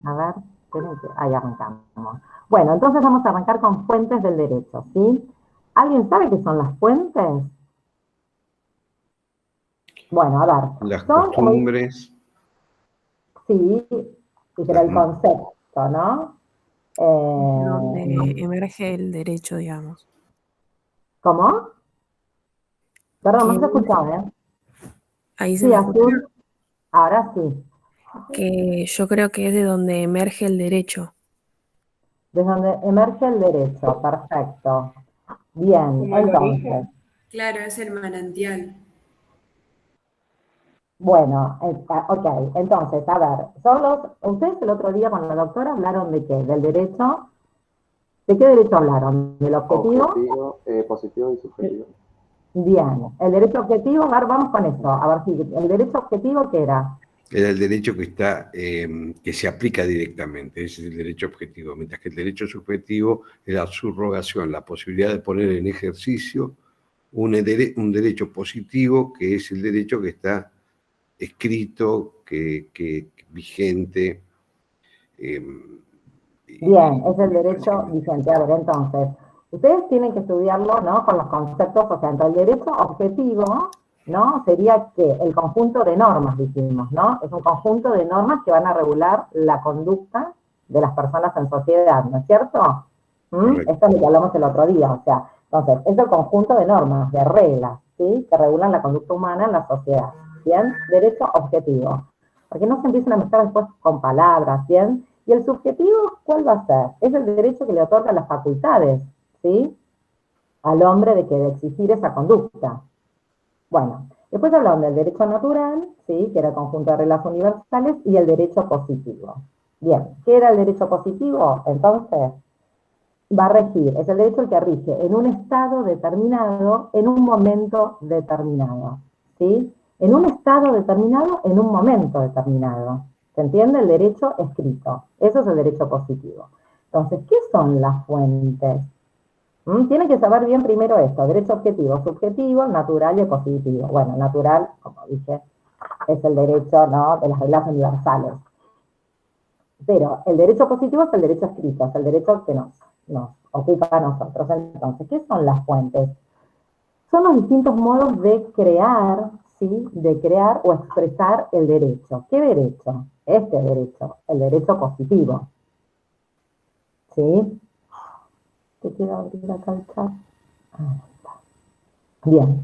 A ver, ahí arrancamos. Bueno, entonces vamos a arrancar con fuentes del derecho, ¿sí? ¿Alguien sabe qué son las fuentes? Bueno, a ver, Las son, costumbres, sí, pero las, el concepto, ¿no? De donde Eh, emerge el derecho, digamos. ¿Cómo? Perdón, no Que se escuchaba, ¿eh? ahí se Sí, me escucha. Azul, ahora sí. Que yo creo que es de donde emerge el derecho. Desde donde emerge el derecho, perfecto. Bien, Como el entonces, origen. Claro, es el manantial. bueno, ok, entonces, a ver, ustedes el otro día con la doctora hablaron de qué, del derecho, ¿de qué derecho hablaron? ¿Del objetivo? Objetivo, positivo y subjetivo. Bien, el derecho objetivo, a ver, vamos con eso, a ver si, el derecho objetivo, ¿qué era? era el derecho que está, que se aplica directamente, ese es el derecho objetivo, mientras que el derecho subjetivo es la subrogación, la posibilidad de poner en ejercicio un derecho positivo, que es el derecho que está escrito, que vigente. Bien, es el derecho vigente. A ver, entonces, ustedes tienen que estudiarlo, ¿no? Con los conceptos, o sea, entonces el derecho objetivo, ¿no? Sería que el conjunto de normas, dijimos, ¿no? Es un conjunto de normas que van a regular la conducta de las personas en sociedad, ¿no es cierto? Esto es lo que hablamos el otro día, o sea, entonces, es el conjunto de normas, de reglas, ¿sí? Que regulan la conducta humana en la sociedad, ¿bien? Derecho objetivo. Porque no se empiecen a mezclar después con palabras, ¿bien? Y el subjetivo, ¿cuál va a ser? Es el derecho que le otorga las facultades, ¿sí? Al hombre de exigir esa conducta. Bueno, después hablamos del derecho natural, ¿sí? Que era el conjunto de reglas universales, y el derecho positivo. Bien, ¿qué era el derecho positivo? Entonces, va a regir, es el derecho el que rige en un estado determinado, en un momento determinado, ¿sí? En un estado determinado, en un momento determinado. ¿Se entiende? El derecho escrito. Eso es el derecho positivo. Entonces, ¿qué son las fuentes? Tienen que saber bien primero esto, derecho objetivo, subjetivo, natural y positivo. Bueno, natural, como dije, es el derecho, ¿no?, de las reglas universales. Pero el derecho positivo es el derecho escrito, es el derecho que nos ocupa a nosotros. Entonces, ¿qué son las fuentes? Son los distintos modos de crear, ¿sí? De crear o expresar el derecho. ¿Qué derecho? Este derecho, el derecho positivo. ¿Sí? ¿Te quiero abrir acá el chat? Ahí está. Bien.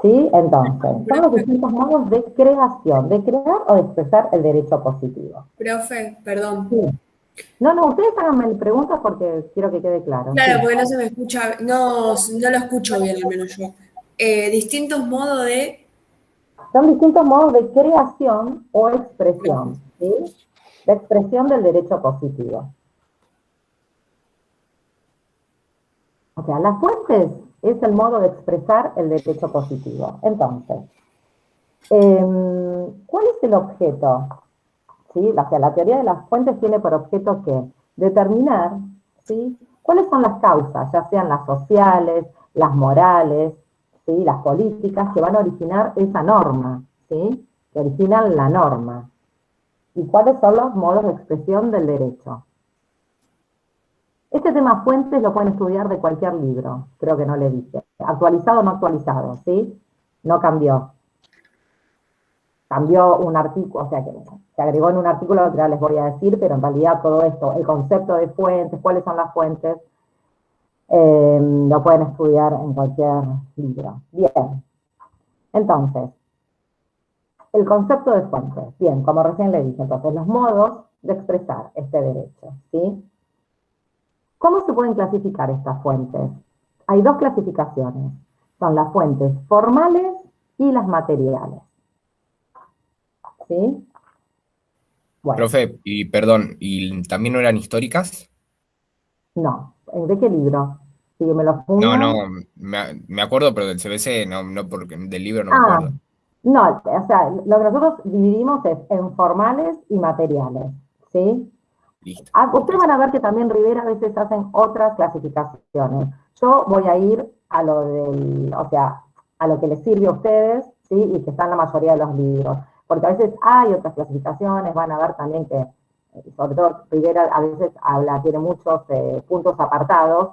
¿Sí? Entonces, son los distintos modos de creación, de crear o de expresar el derecho positivo. Profe, perdón. Sí. No, ustedes háganme preguntas porque quiero que quede claro. Claro, Sí. porque no se me escucha, no lo escucho bien, al menos yo. Distintos modos de... Son distintos modos de creación o expresión, ¿sí? De expresión del derecho positivo. O sea, las fuentes es el modo de expresar el derecho positivo. Entonces, ¿cuál es el objeto? ¿Sí? O sea, la teoría de las fuentes tiene por objeto que determinar, ¿sí?, cuáles son las causas, ya sean las sociales, las morales, ¿sí?, las políticas que van a originar esa norma, ¿sí?, que originan la norma. ¿Y cuáles son los modos de expresión del derecho? Este tema fuentes lo pueden estudiar de cualquier libro, creo que no le dije. Actualizado o no actualizado, ¿sí? No cambió. Cambió un artículo, o sea que se agregó en un artículo que ahora les voy a decir, pero en realidad todo esto, el concepto de fuentes, cuáles son las fuentes, lo pueden estudiar en cualquier libro. Bien, entonces, el concepto de fuentes. Bien, como recién le dije, entonces, los modos de expresar este derecho, ¿sí? ¿Cómo se pueden clasificar estas fuentes? Hay dos clasificaciones. Son las fuentes formales y las materiales. ¿Sí? Bueno, Profe, y perdón, ¿y también no eran históricas? no. ¿De qué libro? Si me lo No, no, fundan. me acuerdo, pero del CBC, no, no porque del libro no me Ah, acuerdo. no, o sea, lo que nosotros dividimos es en formales y materiales, ¿sí? Listo. Ustedes van a ver que también Rivera a veces hacen otras clasificaciones. Yo voy a ir a lo del, o sea, a lo que les sirve a ustedes, ¿sí? Y que está en la mayoría de los libros. Porque a veces hay otras clasificaciones, van a ver también que, sobre todo Rivera a veces tiene muchos puntos apartados,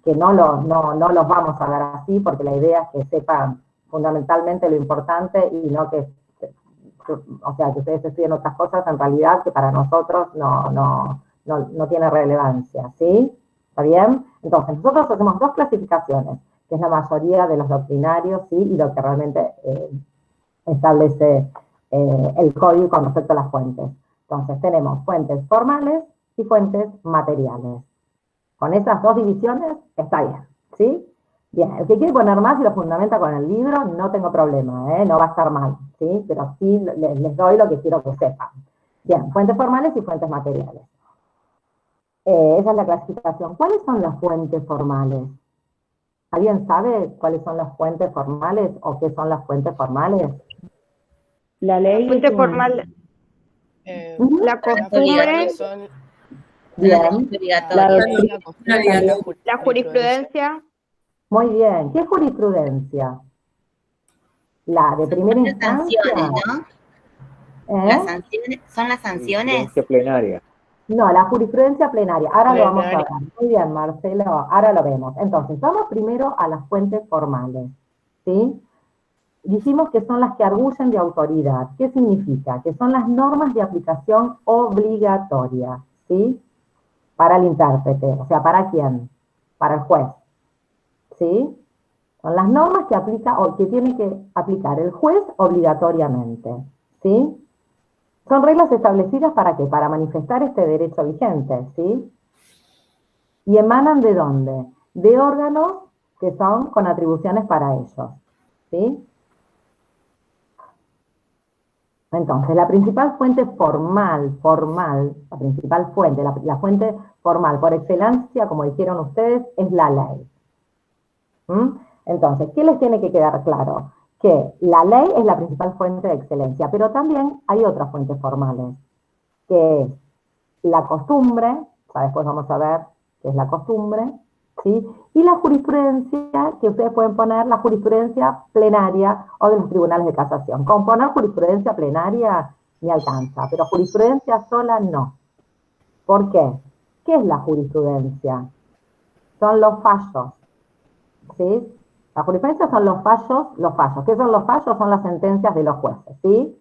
que no los vamos a dar así, porque la idea es que sepan fundamentalmente lo importante y no que o sea, que ustedes estudien otras cosas en realidad que para nosotros no tiene relevancia, ¿sí? ¿Está bien? Entonces, nosotros hacemos dos clasificaciones, que es la mayoría de los doctrinarios, ¿sí? Y lo que realmente establece el código con respecto a las fuentes. Entonces, tenemos fuentes formales y fuentes materiales. Con esas dos divisiones está bien, ¿sí? Bien, el que quiere poner más y lo fundamenta con el libro, no tengo problema, no va a estar mal, ¿sí? Pero sí les doy lo que quiero que sepan. Bien, fuentes formales y fuentes materiales. Esa es la clasificación. ¿Cuáles son las fuentes formales? ¿Alguien sabe cuáles son las fuentes formales o qué son las fuentes formales? La ley Fuente es una. formal, Ujú. la costumbre, Son Bien, La la costumbre, la jurisprudencia, muy bien. ¿Qué es jurisprudencia? La de primera Las instancia. sanciones, ¿no? ¿Eh? Las sanciones, ¿son las sanciones? Jurisprudencia plenaria. No, la jurisprudencia plenaria. Ahora lo vamos a ver. Muy bien, Marcelo, ahora lo vemos. Entonces, vamos primero a las fuentes formales, ¿sí? Dijimos que son las que arguyen de autoridad. ¿Qué significa? Que son las normas de aplicación obligatoria, ¿sí? Para el intérprete. O sea, ¿para quién? Para el juez, ¿sí? Son las normas que aplica o que tiene que aplicar el juez obligatoriamente, ¿sí? Son reglas establecidas ¿para qué? Para manifestar este derecho vigente, ¿sí? ¿Y emanan de dónde? De órganos que son con atribuciones para ellos, ¿sí? Entonces, la principal fuente formal, la principal fuente, la fuente formal por excelencia, como dijeron ustedes, es la ley. Entonces, ¿qué les tiene que quedar claro? Que la ley es la principal fuente de excelencia, pero también hay otras fuentes formales, que es la costumbre, ya después vamos a ver qué es la costumbre, ¿sí? Y la jurisprudencia, que ustedes pueden poner la jurisprudencia plenaria o de los tribunales de casación. Con poner jurisprudencia plenaria ni alcanza, pero jurisprudencia sola no. ¿Por qué? ¿Qué es la jurisprudencia? Son los fallos, ¿sí? La jurisprudencia son los fallos. ¿Qué son los fallos? Son las sentencias de los jueces, ¿sí?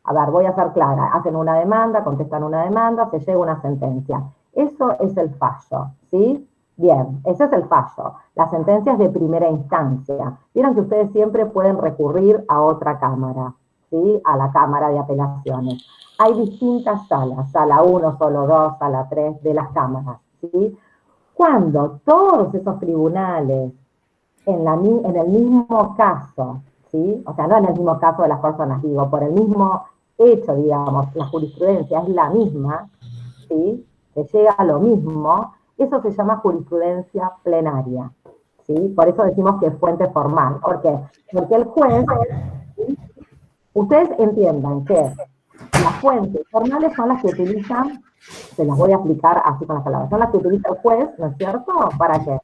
A ver, voy a ser clara. Hacen una demanda, contestan una demanda, se llega a una sentencia. Eso es el fallo, ¿sí? Bien, ese es el fallo. La sentencia es de primera instancia. Vieron que ustedes siempre pueden recurrir a otra cámara, ¿sí? A la Cámara de Apelaciones. Hay distintas salas, sala 1, solo 2, sala 3 de las cámaras, ¿sí? Cuando todos esos tribunales en el mismo caso, ¿sí? O sea, no en el mismo caso de las personas, digo, por el mismo hecho, digamos, la jurisprudencia es la misma, ¿sí? Se llega a lo mismo, eso se llama jurisprudencia plenaria, ¿sí? Por eso decimos que es fuente formal. ¿Por qué? Porque el juez, ¿sí? Ustedes entiendan que las fuentes formales son las que utilizan, se las voy a explicar así con las palabras, son las que utiliza el juez, ¿no es cierto? ¿Para qué?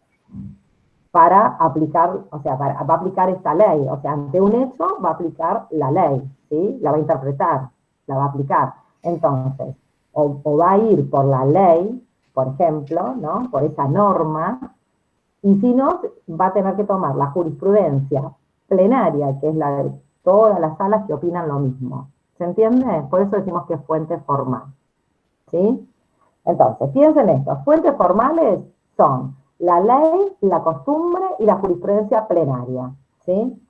Para aplicar, o sea, va a aplicar esta ley, o sea, ante un hecho va a aplicar la ley, ¿sí? La va a interpretar, la va a aplicar. Entonces, o va a ir por la ley, por ejemplo, ¿no? Por esa norma, y si no, va a tener que tomar la jurisprudencia plenaria, que es la de todas las salas que opinan lo mismo. ¿Se entiende? Por eso decimos que es fuente formal, ¿sí? Entonces, piensen esto, fuentes formales son la ley, la costumbre y la jurisprudencia plenaria, ¿sí?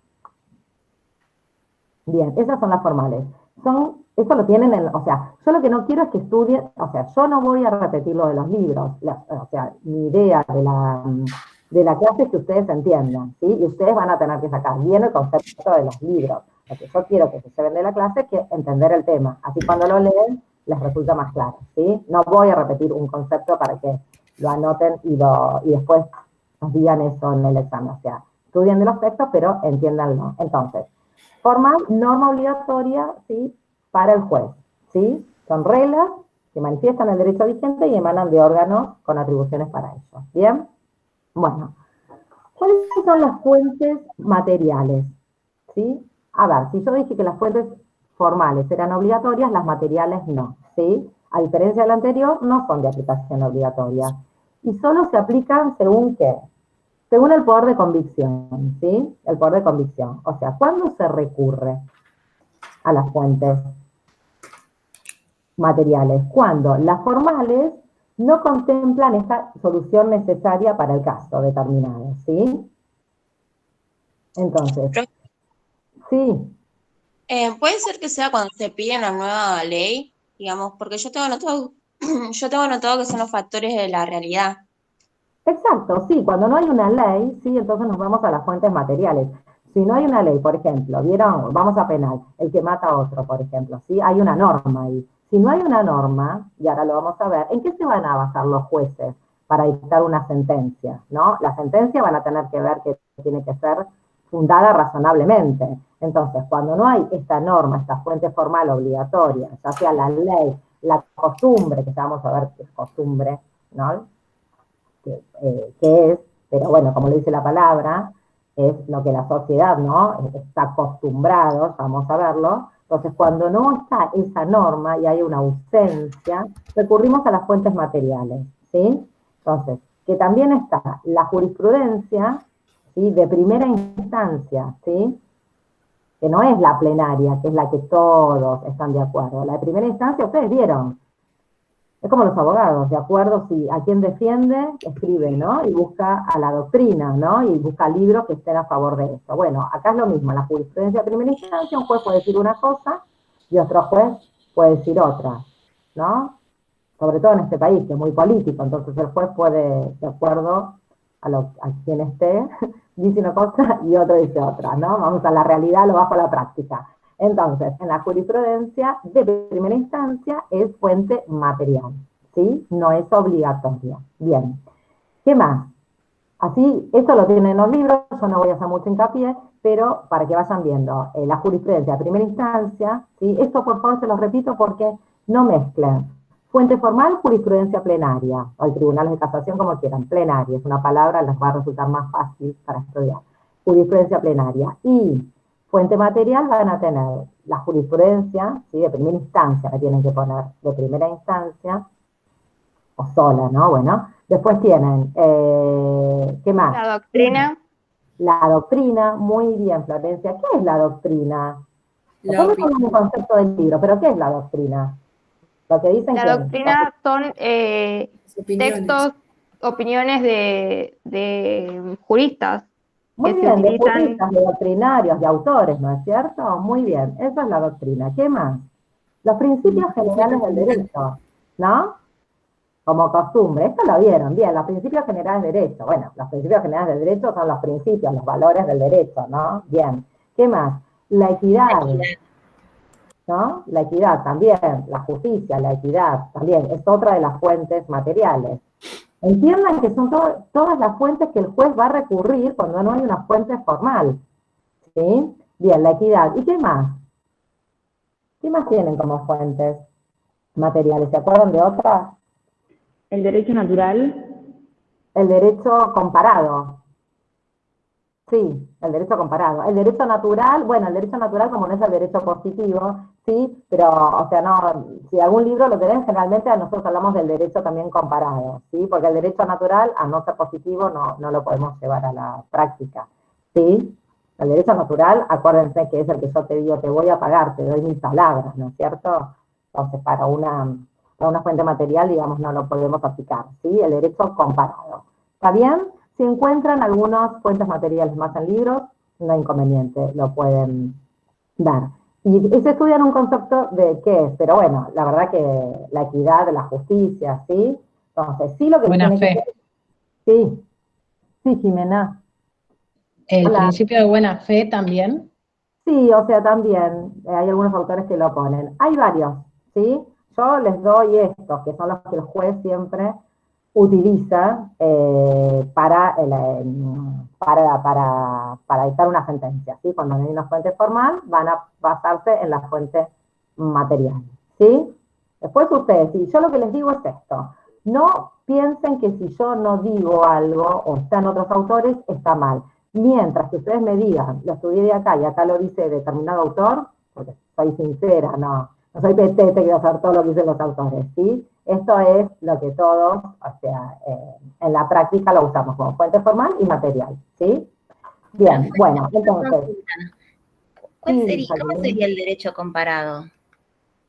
Bien, esas son las formales. Eso lo tienen o sea, yo lo que no quiero es que estudien, o sea, yo no voy a repetir lo de los libros, o sea, mi idea de la clase es que ustedes entiendan, ¿sí? Y ustedes van a tener que sacar bien el concepto de los libros. Lo que yo quiero que se lleven de la clase es que entender el tema, así cuando lo leen les resulta más claro, ¿sí? No voy a repetir un concepto para que lo anoten y después nos digan eso en el examen. O sea, estudien de los textos, pero entiéndanlo. Entonces, formal, norma obligatoria, ¿sí? Para el juez, ¿sí? Son reglas que manifiestan el derecho vigente y emanan de órganos con atribuciones para ellos. ¿Bien? Bueno, ¿cuáles son las fuentes materiales? ¿Sí? A ver, si yo dije que las fuentes formales eran obligatorias, las materiales no, ¿sí? A diferencia del anterior, no son de aplicación obligatoria. Y solo se aplican según ¿qué? Según el poder de convicción, ¿sí? El poder de convicción. O sea, ¿cuándo se recurre a las fuentes materiales? Cuando las formales no contemplan esta solución necesaria para el caso determinado, ¿sí? Entonces, sí. Puede ser que sea cuando se pide una nueva ley, digamos, porque yo tengo anotado, yo tengo anotado que son los factores de la realidad. Exacto, sí, cuando no hay una ley, sí, entonces nos vamos a las fuentes materiales. Si no hay una ley, por ejemplo, ¿vieron? Vamos a penal, el que mata a otro, por ejemplo, ¿sí? Hay una norma ahí. Si no hay una norma, y ahora lo vamos a ver, ¿en qué se van a basar los jueces para dictar una sentencia? ¿No? La sentencia van a tener que ver que tiene que ser fundada razonablemente. Entonces, cuando no hay esta norma, esta fuente formal obligatoria, ya sea la ley, la costumbre, que ya vamos a ver qué es costumbre, ¿no? Que es, pero bueno, como le dice la palabra, es lo que la sociedad, ¿no? Está acostumbrado, vamos a verlo. Entonces, cuando no está esa norma y hay una ausencia, recurrimos a las fuentes materiales, ¿sí? Entonces, que también está la jurisprudencia, ¿sí? De primera instancia, ¿sí? Que no es la plenaria, que es la que todos están de acuerdo. La de primera instancia, ustedes vieron, es como los abogados, de acuerdo, si a quien defiende, escribe, ¿no? Y busca a la doctrina, ¿no? Y busca libros que estén a favor de esto. Bueno, acá es lo mismo, la jurisprudencia de primera instancia, un juez puede decir una cosa y otro juez puede decir otra, ¿no? Sobre todo en este país, que es muy político, entonces el juez puede, de acuerdo a quien esté, dice una cosa y otro dice otra, ¿no? Vamos a la realidad, lo bajo a la práctica. Entonces, en la jurisprudencia de primera instancia es fuente material, ¿sí? No es obligatoria. Bien. ¿Qué más? Así, esto lo tienen en los libros, yo no voy a hacer mucho hincapié, pero para que vayan viendo, la jurisprudencia de primera instancia, ¿sí? Esto por favor se los repito porque no mezclen. Fuente formal, jurisprudencia plenaria, o el tribunal de casación como quieran, plenaria, es una palabra, les va a resultar más fácil para estudiar. Jurisprudencia plenaria. Y fuente material van a tener la jurisprudencia, ¿sí? De primera instancia, la tienen que poner de primera instancia, o sola, ¿no? Bueno, después tienen, ¿qué más? La doctrina. La doctrina, muy bien, Florencia. ¿Qué es la doctrina? Después me ponen un concepto del libro, pero ¿qué es la doctrina? Lo que dicen La doctrina son textos, opiniones de juristas. Muy que bien, se de utilizan... juristas, de doctrinarios, de autores, ¿no es cierto? Muy bien, esa es la doctrina. ¿Qué más? Los principios generales del derecho, ¿no? Como costumbre, esto lo vieron, bien, los principios generales del derecho. Bueno, los principios generales del derecho son los principios, los valores del derecho, ¿no? Bien. ¿Qué más? La equidad, ¿no? La equidad también, la justicia, la equidad también, es otra de las fuentes materiales. Entiendan que son todas las fuentes que el juez va a recurrir cuando no hay una fuente formal, ¿sí? Bien, la equidad. ¿Y qué más? ¿Qué más tienen como fuentes materiales? ¿Se acuerdan de otras? El derecho natural. El derecho comparado. Sí, el derecho comparado. El derecho natural, bueno, el derecho natural como no es el derecho positivo, sí, pero, o sea, no, si algún libro lo tenés, generalmente nosotros hablamos del derecho también comparado, sí, porque el derecho natural, a no ser positivo, no lo podemos llevar a la práctica, sí. El derecho natural, acuérdense que es el que yo te digo, te voy a pagar, te doy mis palabras, ¿no es cierto? Entonces, para una fuente material, digamos, no lo podemos aplicar, ¿sí? El derecho comparado. ¿Está bien? Si encuentran algunas fuentes materiales más en libros, no hay inconveniente, lo pueden dar. Y se estudian un concepto de qué es, pero bueno, la verdad que la equidad, la justicia, ¿sí? Entonces, sí lo que Buena tiene fe. que... Sí, Jimena. ¿El Hola. principio de buena fe también? Sí, o sea, también hay algunos autores que lo ponen. Hay varios, ¿sí? Yo les doy estos, que son los que el juez siempre utiliza para dictar una sentencia, ¿sí? Cuando no hay una fuente formal, van a basarse en la fuente material, ¿sí? Después ustedes, si yo lo que les digo es esto, no piensen que si yo no digo algo, o están otros autores, está mal. Mientras que ustedes me digan, lo estudié de acá y acá lo dice determinado autor, porque soy sincera, no soy petete, quiero hacer todo lo que dicen los autores, ¿sí? Esto es lo que todos, o sea, en la práctica lo usamos como fuente formal y material, ¿sí? Bien, bueno, entonces... ¿Cómo sería el derecho comparado?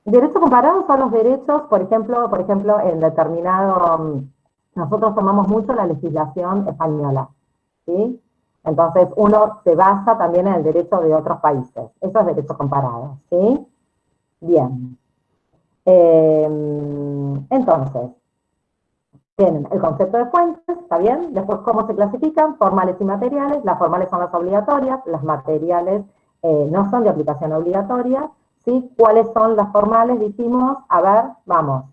Derecho comparado son los derechos, por ejemplo, en determinado... nosotros tomamos mucho la legislación española, ¿sí? Entonces, uno se basa también en el derecho de otros países. Eso es derecho comparado, ¿sí? Bien. Entonces, tienen el concepto de fuentes, ¿está bien? Después, ¿cómo se clasifican? Formales y materiales. Las formales son las obligatorias, las materiales no son de aplicación obligatoria, ¿sí? ¿Cuáles son las formales? Dijimos, a ver, vamos.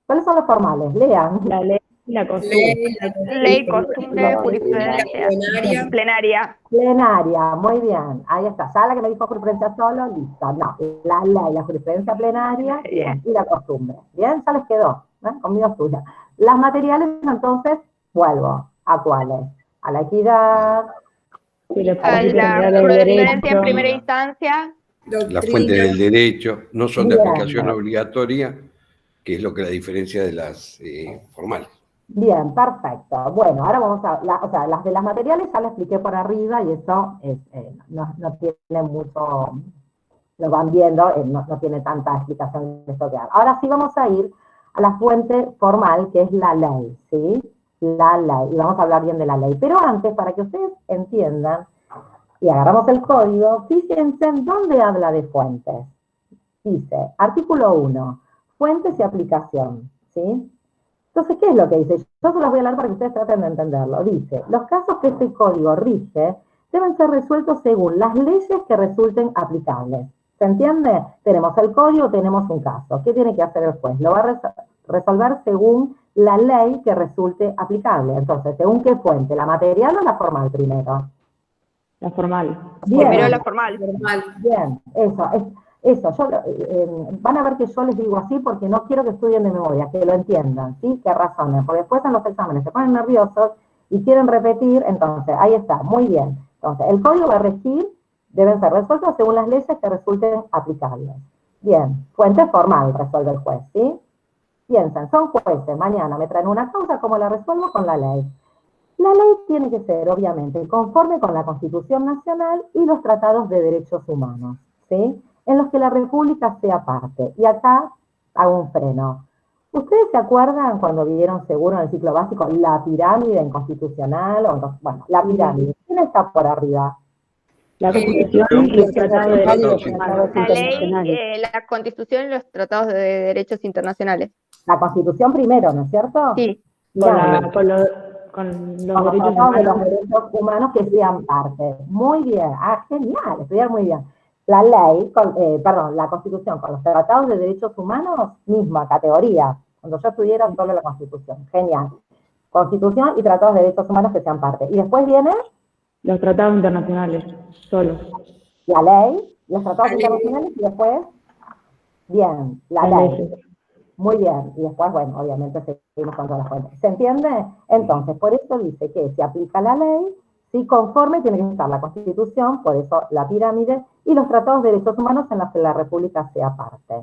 ¿Cuáles son las formales? Lean. La ley y la costumbre. Ley, costumbre, jurisprudencia. Plenaria. Plenaria, muy bien. Ahí está. Ya la que me dijo jurisprudencia solo, listo. No, la ley, la jurisprudencia plenaria bien, y la costumbre. Bien, ya les quedó. Conmigo es tuya. Las materiales, entonces, vuelvo. ¿A cuáles? A la equidad. A la jurisprudencia en primera instancia. Las fuentes del derecho no son de aplicación obligatoria, que es lo que la diferencia de las formales. Bien, perfecto. Bueno, ahora vamos a... o sea, las de las materiales ya las expliqué por arriba y eso no tiene mucho... Lo van viendo, no tiene tanta explicación de esto que hay. Ahora sí vamos a ir a la fuente formal, que es la ley, ¿sí? La ley. Y vamos a hablar bien de la ley. Pero antes, para que ustedes entiendan, y agarramos el código, fíjense en dónde habla de fuentes. Dice, artículo 1, fuentes y aplicación, ¿sí? Entonces, ¿qué es lo que dice? Yo se los voy a hablar para que ustedes traten de entenderlo. Dice, los casos que este código rige deben ser resueltos según las leyes que resulten aplicables. ¿Se entiende? Tenemos el código, tenemos un caso. ¿Qué tiene que hacer el juez? Lo va a resolver según la ley que resulte aplicable. Entonces, ¿según qué fuente? ¿La material o la formal primero? La formal. Bien. Primero la formal. Bien, eso, van a ver que yo les digo así porque no quiero que estudien de memoria, que lo entiendan, ¿sí? Que razonen, porque después en los exámenes se ponen nerviosos y quieren repetir, entonces, ahí está, muy bien. Entonces, el código va a regir, deben ser resueltos según las leyes que resulten aplicables. Bien, fuente formal resuelve el juez, ¿sí? Piensen, son jueces, mañana me traen una causa, ¿cómo la resuelvo? Con la ley. La ley tiene que ser, obviamente, conforme con la Constitución Nacional y los tratados de derechos humanos, ¿sí? En los que la República sea parte. Y acá hago un freno. ¿Ustedes se acuerdan cuando vieron seguro en el ciclo básico la pirámide inconstitucional? Bueno, la pirámide. ¿Quién está por arriba? La Constitución y los tratados de derechos humanos La internacionales. ley, la Constitución y los tratados de derechos internacionales. La Constitución primero, ¿no es cierto? Sí. Con los derechos humanos. De los derechos humanos que sean parte. Muy bien. Ah, genial, estudiar muy bien. La ley, la Constitución con los tratados de derechos humanos, misma categoría. Cuando yo estudiara solo la Constitución. Genial. Constitución y tratados de derechos humanos que sean parte. Y después viene... Los tratados internacionales, solos. La ley, los tratados internacionales y después... Bien, la ley. Muy bien. Y después, bueno, obviamente seguimos con todas las fuentes. ¿Se entiende? Entonces, por eso dice que se aplica la ley, si conforme tiene que estar la Constitución, por eso la pirámide, y los tratados de derechos humanos en los que la República sea parte.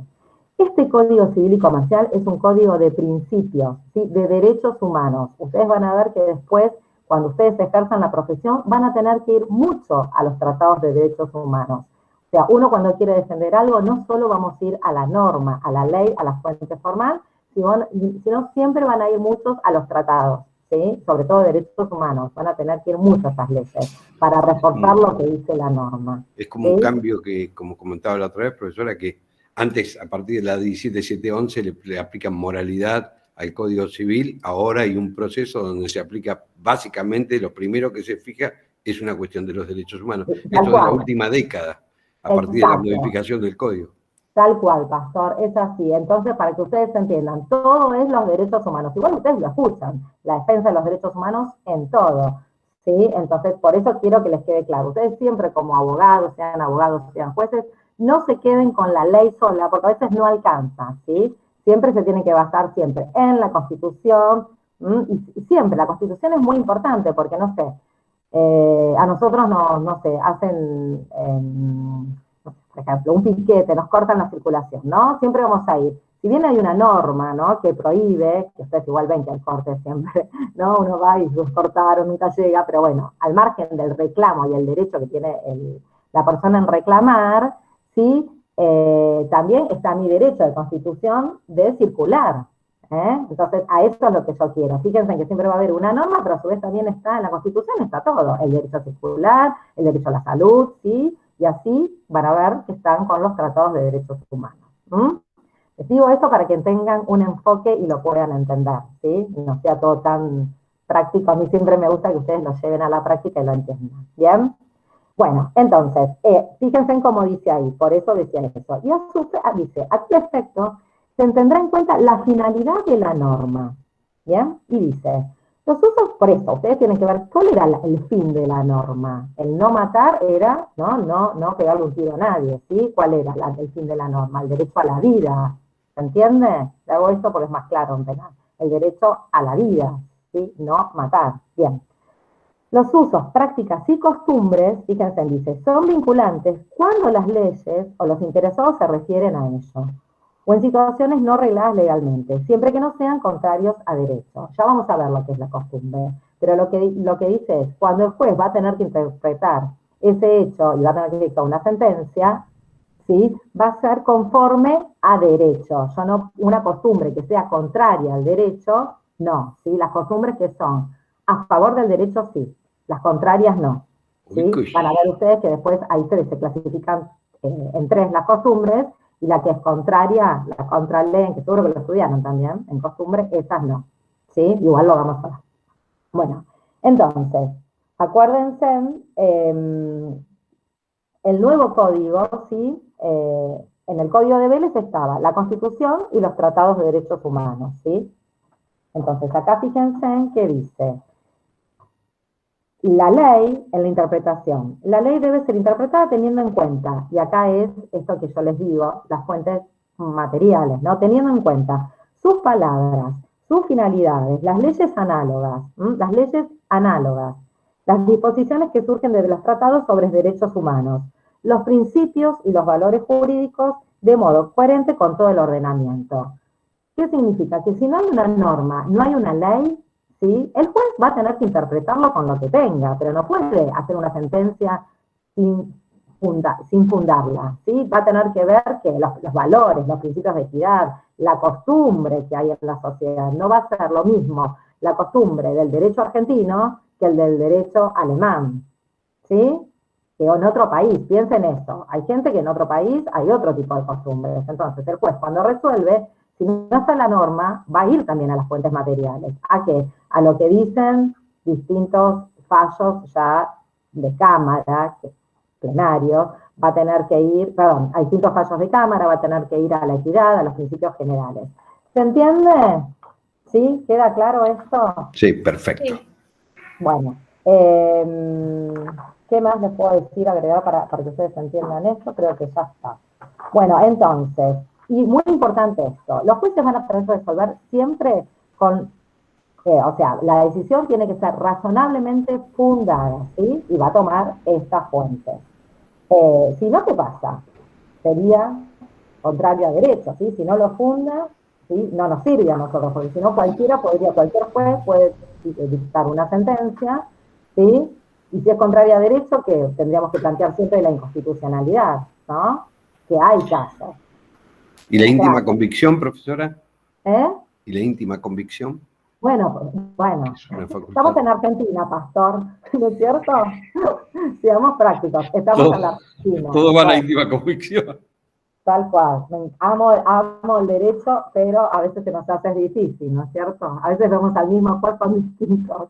Este Código Civil y Comercial es un código de principios, ¿sí? De derechos humanos. Ustedes van a ver que después, cuando ustedes ejerzan la profesión, van a tener que ir mucho a los tratados de derechos humanos. O sea, uno cuando quiere defender algo, no solo vamos a ir a la norma, a la ley, a la fuente formal, sino siempre van a ir muchos a los tratados, ¿sí? Sobre todo de derechos humanos, van a tener que ir mucho a esas leyes para reforzar lo que dice la norma. Es como un cambio que, como comentaba la otra vez, profesora, que antes, a partir de la 17.711, le aplican moralidad al Código Civil, ahora hay un proceso donde se aplica básicamente, lo primero que se fija es una cuestión de los derechos humanos. Esto es la última década, a partir de la modificación del Código. Tal cual, pastor, es así. Entonces, para que ustedes entiendan, todo es los derechos humanos. Igual ustedes lo escuchan, la defensa de los derechos humanos en todo, ¿sí? Entonces, por eso quiero que les quede claro. Ustedes siempre como abogados, sean jueces, no se queden con la ley sola, porque a veces no alcanza, ¿sí? Siempre se tiene que basar siempre en la Constitución, y siempre, la Constitución es muy importante, porque, no sé, a nosotros no sé, hacen... por ejemplo, un piquete, nos cortan la circulación, ¿no? Siempre vamos a ir. Si bien hay una norma, ¿no?, que prohíbe, que ustedes igual ven que hay cortes siempre, ¿no? Uno va y los cortaron, nunca llega, pero bueno, al margen del reclamo y el derecho que tiene la persona en reclamar, ¿sí? También está mi derecho de constitución de circular. Entonces, a eso es lo que yo quiero. Fíjense que siempre va a haber una norma, pero a su vez también está en la Constitución, está todo. El derecho a circular, el derecho a la salud, ¿sí? Y así van a ver que están con los tratados de derechos humanos. Les digo esto para que tengan un enfoque y lo puedan entender, ¿sí? No sea todo tan práctico. A mí siempre me gusta que ustedes lo lleven a la práctica y lo entiendan. ¿Bien? Bueno, entonces, fíjense en cómo dice ahí, por eso decía eso. Y dice, a qué efecto se tendrá en cuenta la finalidad de la norma. ¿Bien? Y dice, los usos, por eso, ustedes tienen que ver cuál era el fin de la norma. El no matar era, no pegarle un tiro a nadie, ¿sí? ¿Cuál era el fin de la norma? El derecho a la vida. ¿Se entiende? Le hago esto porque es más claro en penal. El derecho a la vida, ¿sí? No matar. Bien. Los usos, prácticas y costumbres, fíjense, dice, son vinculantes cuando las leyes o los interesados se refieren a ello, o en situaciones no regladas legalmente, siempre que no sean contrarios a derecho. Ya vamos a ver lo que es la costumbre, pero lo que dice es, cuando el juez va a tener que interpretar ese hecho y va a tener que dictar una sentencia, ¿sí?, va a ser conforme a derecho. Yo no, una costumbre que sea contraria al derecho, no, ¿sí? Las costumbres que son a favor del derecho, sí, las contrarias no. ¿Sí? Van a ver ustedes que después hay tres, se clasifican en tres las costumbres, y la que es contraria, la contraley, que seguro que lo estudiaron también, en costumbres, esas no. ¿Sí? Igual lo vamos a ver. Bueno, entonces, acuérdense, el nuevo código, ¿sí? En el Código de Vélez estaba la Constitución y los tratados de derechos humanos, ¿sí? Entonces, acá fíjense en qué dice. La ley, en la interpretación, la ley debe ser interpretada teniendo en cuenta, y acá es esto que yo les digo, las fuentes materiales, ¿no? Teniendo en cuenta sus palabras, sus finalidades, las leyes análogas, las disposiciones que surgen de los tratados sobre derechos humanos, los principios y los valores jurídicos de modo coherente con todo el ordenamiento. ¿Qué significa? Que si no hay una norma, no hay una ley, ¿sí?, el juez va a tener que interpretarlo con lo que tenga, pero no puede hacer una sentencia sin fundarla, ¿sí? Va a tener que ver que los valores, los principios de equidad, la costumbre que hay en la sociedad, no va a ser lo mismo la costumbre del derecho argentino que el del derecho alemán, ¿sí? Que en otro país, piensen eso, hay gente que en otro país hay otro tipo de costumbres, entonces el juez cuando resuelve, si no está la norma, va a ir también a las fuentes materiales. ¿A qué? A lo que dicen distintos fallos ya de cámara, plenarios, va a tener que ir, perdón, a distintos fallos de cámara, va a tener que ir a la equidad, a los principios generales. ¿Se entiende? ¿Sí? ¿Queda claro esto? Sí, perfecto. Sí. Bueno, ¿qué más les puedo decir, agregar para que ustedes entiendan esto? Creo que ya está. Bueno, entonces, y muy importante esto, los jueces van a tener que resolver siempre con, o sea, la decisión tiene que ser razonablemente fundada, ¿sí? Y va a tomar estas fuentes. Si no, ¿qué pasa? Sería contrario a derecho, ¿sí? Si no lo funda, ¿sí?, no nos sirve a nosotros, porque si no cualquier juez puede dictar una sentencia, ¿sí? Y si es contraria a derecho, que tendríamos que plantear siempre la inconstitucionalidad, ¿no? Que hay casos. ¿Y la íntima convicción, profesora? ¿Eh? ¿Y la íntima convicción? Bueno, estamos en Argentina, pastor, ¿no es cierto? Seamos prácticos, estamos en la Argentina. Todo va a la íntima convicción. Tal cual, amo el derecho, pero a veces se nos hace difícil, ¿no es cierto? A veces vemos al mismo juez con distintos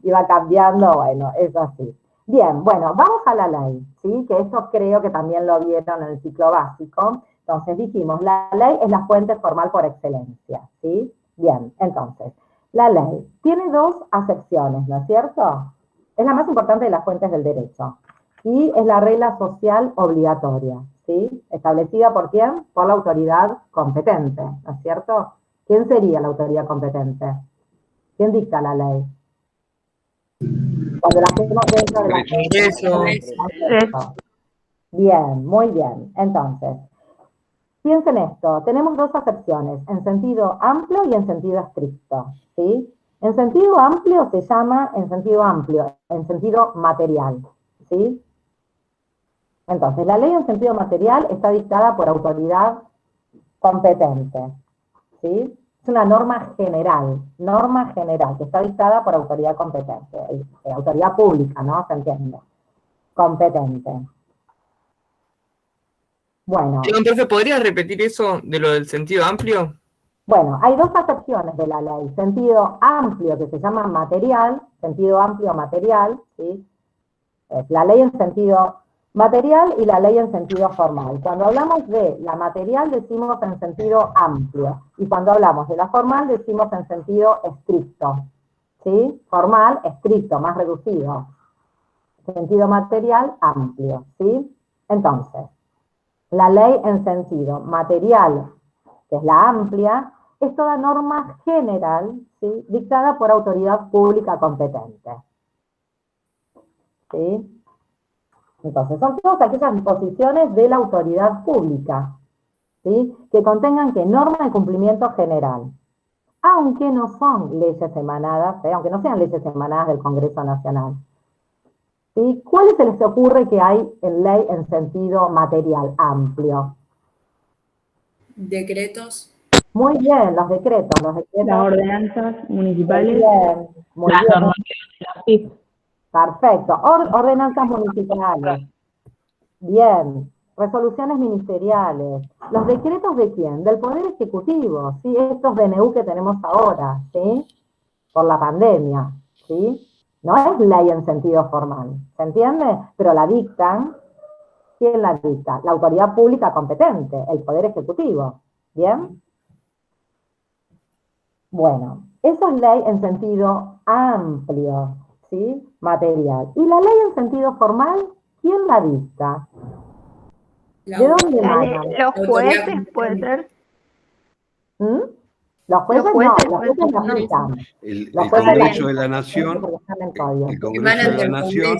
y va cambiando, bueno, es así. Bien, bueno, vamos a la ley, ¿sí? Que esto creo que también lo vieron en el ciclo básico. Entonces dijimos, la ley es la fuente formal por excelencia, ¿sí? Bien, entonces, la ley tiene dos acepciones, ¿no es cierto? Es la más importante de las fuentes del derecho. Y es la regla social obligatoria, ¿sí? ¿Establecida por quién? Por la autoridad competente, ¿no es cierto? ¿Quién sería la autoridad competente? ¿Quién dicta la ley? Cuando la hacemos dentro de la Congreso. Bien, muy bien. Entonces, piensen esto, tenemos dos acepciones, en sentido amplio y en sentido estricto, ¿sí? En sentido amplio se llama en sentido amplio, en sentido material, ¿sí? Entonces, la ley en sentido material está dictada por autoridad competente, ¿sí? Es una norma general, que está dictada por autoridad competente, autoridad pública, ¿no? ¿Se entiende? Competente. Bueno. Perdón, profe, ¿podrías repetir eso de lo del sentido amplio? Bueno, hay dos acepciones de la ley. Sentido amplio, que se llama material, sentido amplio material, ¿sí? Es la ley en sentido material y la ley en sentido formal. Cuando hablamos de la material decimos en sentido amplio, y cuando hablamos de la formal decimos en sentido estricto, ¿sí? Formal, estricto, más reducido. Sentido material, amplio, ¿sí? Entonces, la ley en sentido material, que es la amplia, es toda norma general, ¿sí? Dictada por autoridad pública competente. ¿Sí? Entonces, son todas aquellas disposiciones de la autoridad pública, ¿sí? Que contengan que norma de cumplimiento general, aunque no son leyes emanadas, aunque no sean leyes emanadas del Congreso Nacional. ¿Sí? ¿Cuáles se les ocurre que hay en ley en sentido material amplio? Decretos. Muy bien, los decretos. Las ordenanzas municipales. Muy las bien. normativas de la FIP. Perfecto. Ordenanzas municipales. Bien. Resoluciones ministeriales. ¿Los decretos de quién? Del Poder Ejecutivo, ¿sí? Estos DNU que tenemos ahora, ¿sí? Por la pandemia, ¿sí? No es ley en sentido formal, ¿se entiende? Pero la dictan. ¿Quién la dicta? La autoridad pública competente, el Poder Ejecutivo. ¿Bien? Bueno, eso es ley en sentido amplio, ¿sí? Material. ¿Y la ley en sentido formal? ¿Quién la dicta? ¿De dónde emana? Los jueces, puede ser. ¿Mm? Los jueces no, los jueces la aplican. El Congreso de la Nación, el Congreso de la Nación,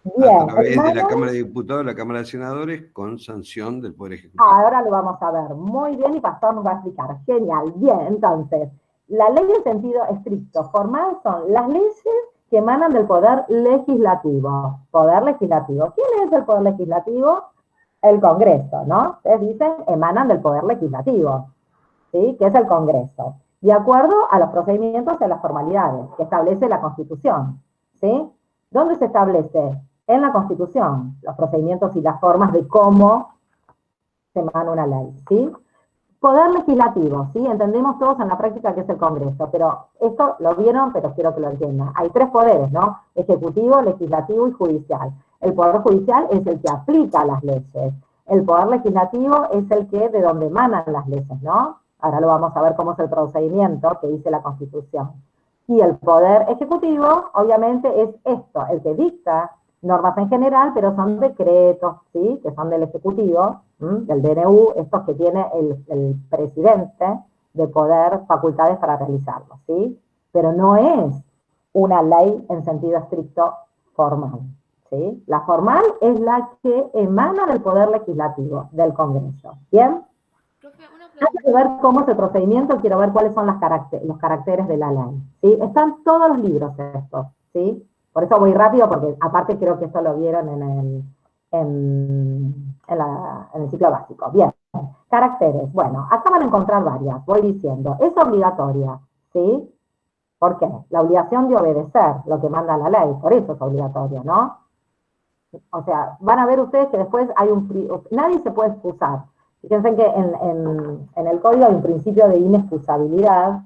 a través de la Cámara de Diputados, la Cámara de Senadores, con sanción del Poder Ejecutivo. Ahora lo vamos a ver. Muy bien, y Pastor nos va a explicar. Genial. Bien, entonces, la ley en sentido estricto, formal, son las leyes que emanan del Poder Legislativo. Poder Legislativo. ¿Quién es el Poder Legislativo? El Congreso, ¿no? Ustedes dicen, emanan del Poder Legislativo, ¿sí? Que es el Congreso. De acuerdo a los procedimientos y a las formalidades que establece la Constitución, ¿sí? ¿Dónde se establece? En la Constitución, los procedimientos y las formas de cómo se emana una ley, ¿sí? Poder legislativo, ¿sí? Entendemos todos en la práctica que es el Congreso, pero esto lo vieron, pero quiero que lo entiendan. Hay tres poderes, ¿no? Ejecutivo, legislativo y judicial. El Poder Judicial es el que aplica las leyes. El Poder Legislativo es el que de donde emanan las leyes, ¿no? Ahora lo vamos a ver cómo es el procedimiento que dice la Constitución. Y el Poder Ejecutivo, obviamente, es esto, el que dicta normas en general, pero son decretos, ¿sí? Que son del Ejecutivo, del DNU, estos que tiene el presidente de poder, facultades para realizarlos, ¿sí? Pero no es una ley en sentido estricto formal, ¿sí? La formal es la que emana del Poder Legislativo, del Congreso, ¿bien? Antes de ver cómo es el procedimiento, quiero ver cuáles son los caracteres de la ley, ¿sí? Están todos los libros estos, ¿sí? Por eso voy rápido, porque aparte creo que esto lo vieron en el ciclo básico. Bien, caracteres. Bueno, acá van a encontrar varias, voy diciendo. Es obligatoria, ¿sí? ¿Por qué? La obligación de obedecer lo que manda la ley, por eso es obligatoria, ¿no? O sea, van a ver ustedes que después hay nadie se puede excusar. Fíjense que en el código hay un principio de inexcusabilidad,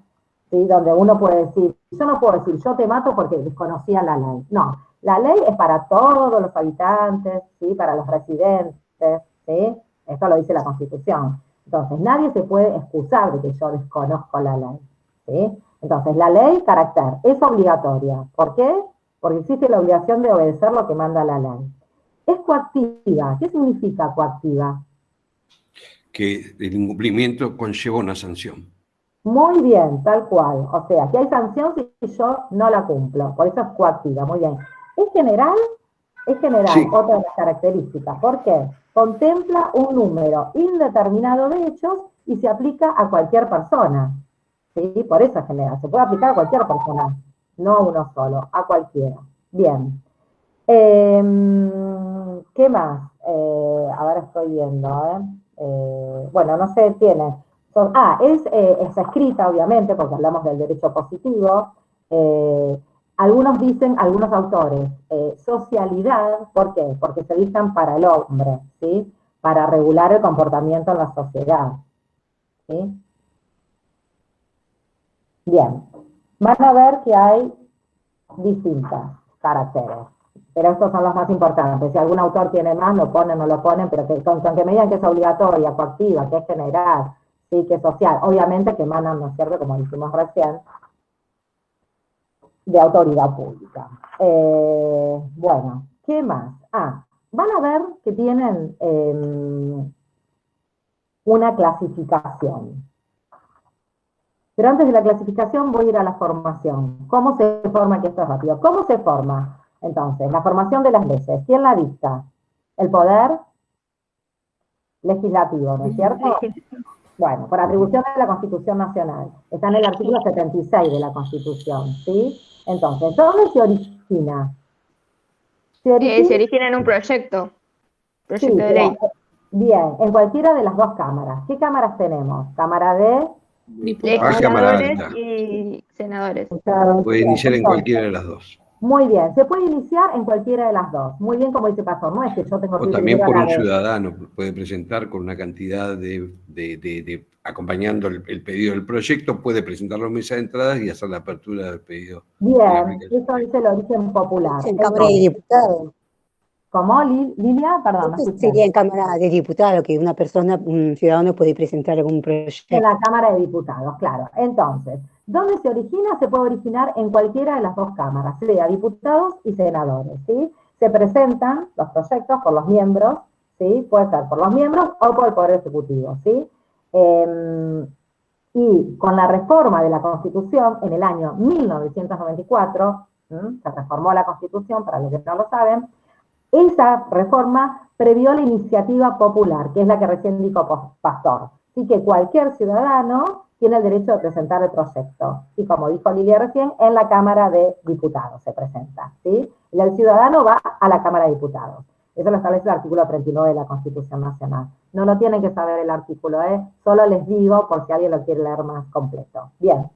¿sí? Donde uno puede decir, yo no puedo decir, yo te mato porque desconocía la ley. No, la ley es para todos los habitantes, ¿sí? Para los residentes, ¿sí? Esto lo dice la Constitución. Entonces, nadie se puede excusar de que yo desconozco la ley, ¿sí? Entonces, la ley, carácter, es obligatoria. ¿Por qué? Porque existe la obligación de obedecer lo que manda la ley. Es coactiva. ¿Qué significa coactiva? Que el incumplimiento conlleva una sanción. Muy bien, tal cual. O sea, que hay sanción si yo no la cumplo. Por eso es coactiva, muy bien. ¿Es general? Es general, Sí. otra de las características. ¿Por qué? Contempla un número indeterminado de hechos y se aplica a cualquier persona. ¿Sí? Por eso es general. Se puede aplicar a cualquier persona, no a uno solo, a cualquiera. Bien. ¿Qué más? A ver, estoy viendo. Bueno, no sé, tiene. Es escrita, obviamente, porque hablamos del derecho positivo. Algunos dicen, algunos autores, socialidad, ¿por qué? Porque se dictan para el hombre, ¿sí? Para regular el comportamiento en la sociedad, ¿sí? Bien, van a ver que hay distintos caracteres, pero estos son los más importantes. Si algún autor tiene más, lo ponen, no lo ponen, pero con que me digan que es obligatoria, coactiva, que es general, ¿sí? Que es social, obviamente que emanan, ¿no es cierto?, como dijimos recién, de autoridad pública. Bueno, ¿qué más? Van a ver que tienen una clasificación. Pero antes de la clasificación voy a ir a la formación. ¿Cómo se forma? Que esto es rápido. ¿Cómo se forma? Entonces, la formación de las leyes. ¿Quién la dicta? El poder legislativo, ¿no es cierto? Bueno, por atribución de la Constitución Nacional. Está en el artículo 76 de la Constitución, ¿sí? Entonces, ¿dónde se origina? Se origina en un proyecto Sí, de ley. bien, en cualquiera de las dos cámaras. ¿Qué cámaras tenemos? Cámara de Legisladores y senadores. Puede iniciar en cualquiera de las dos. Muy bien, se puede iniciar en cualquiera de las dos. Muy bien, como dice Pastor, no es que yo tengo que O ir también primero por a un la de... ciudadano, puede presentar con una cantidad acompañando el pedido del proyecto, puede presentarlo en mesa de entradas y hacer la apertura del pedido. Bien, eso dice el origen popular. En Cámara de Diputados. ¿Cómo, Lilia? Perdón, Esto sería en Cámara de Diputados, que una persona, un ciudadano puede presentar algún proyecto. En la Cámara de Diputados, claro. Entonces, ¿dónde se origina? Se puede originar en cualquiera de las dos cámaras, sea diputados y senadores, ¿sí? Se presentan los proyectos por los miembros, ¿sí? Puede ser por los miembros o por el Poder Ejecutivo, ¿sí? Y con la reforma de la Constitución en el año 1994, se reformó la Constitución, para los que no lo saben, esa reforma previó la iniciativa popular, que es la que recién dijo Pastor. Así que cualquier ciudadano tiene el derecho de presentar el proyecto. Y como dijo Lilia recién, en la Cámara de Diputados se presenta, ¿sí? Y el ciudadano va a la Cámara de Diputados. Eso lo establece el artículo 39 de la Constitución Nacional. No lo tienen que saber el artículo, solo les digo por si alguien lo quiere leer más completo. Bien.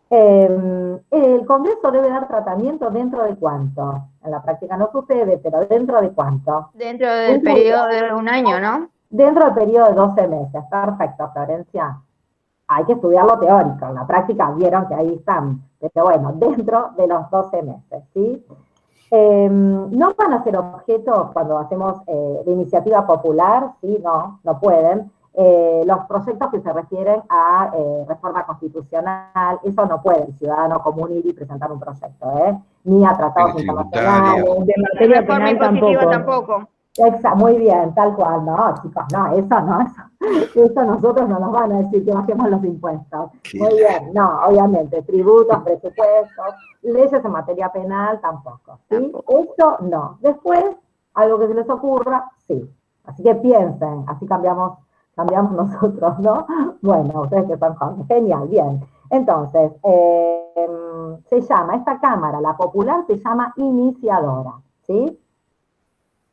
El Congreso debe dar tratamiento dentro de cuánto. En la práctica no sucede, pero ¿dentro de cuánto? Dentro del periodo de un año, ¿no? Dentro del periodo de 12 meses. Perfecto, Florencia. Hay que estudiarlo teórico. En la práctica vieron que ahí están. Pero bueno, dentro de los 12 meses, ¿sí? No van a ser objeto cuando hacemos de iniciativa popular, ¿sí? No pueden. Los proyectos que se refieren a reforma constitucional, eso no puede el ciudadano común ir y presentar un proyecto, ni a tratados internacionales. De materia penal tampoco. Muy bien, tal cual, no, chicos, no, eso nosotros no nos van a decir que bajemos los impuestos. Muy bien, no, obviamente, tributos, presupuestos, leyes en materia penal, tampoco, ¿sí? Esto no. Después, algo que se les ocurra, sí. Así que piensen, así cambiamos nosotros, ¿no? Bueno, ustedes que son jóvenes, genial, bien. Entonces, se llama, esta cámara, la popular, se llama iniciadora, ¿sí?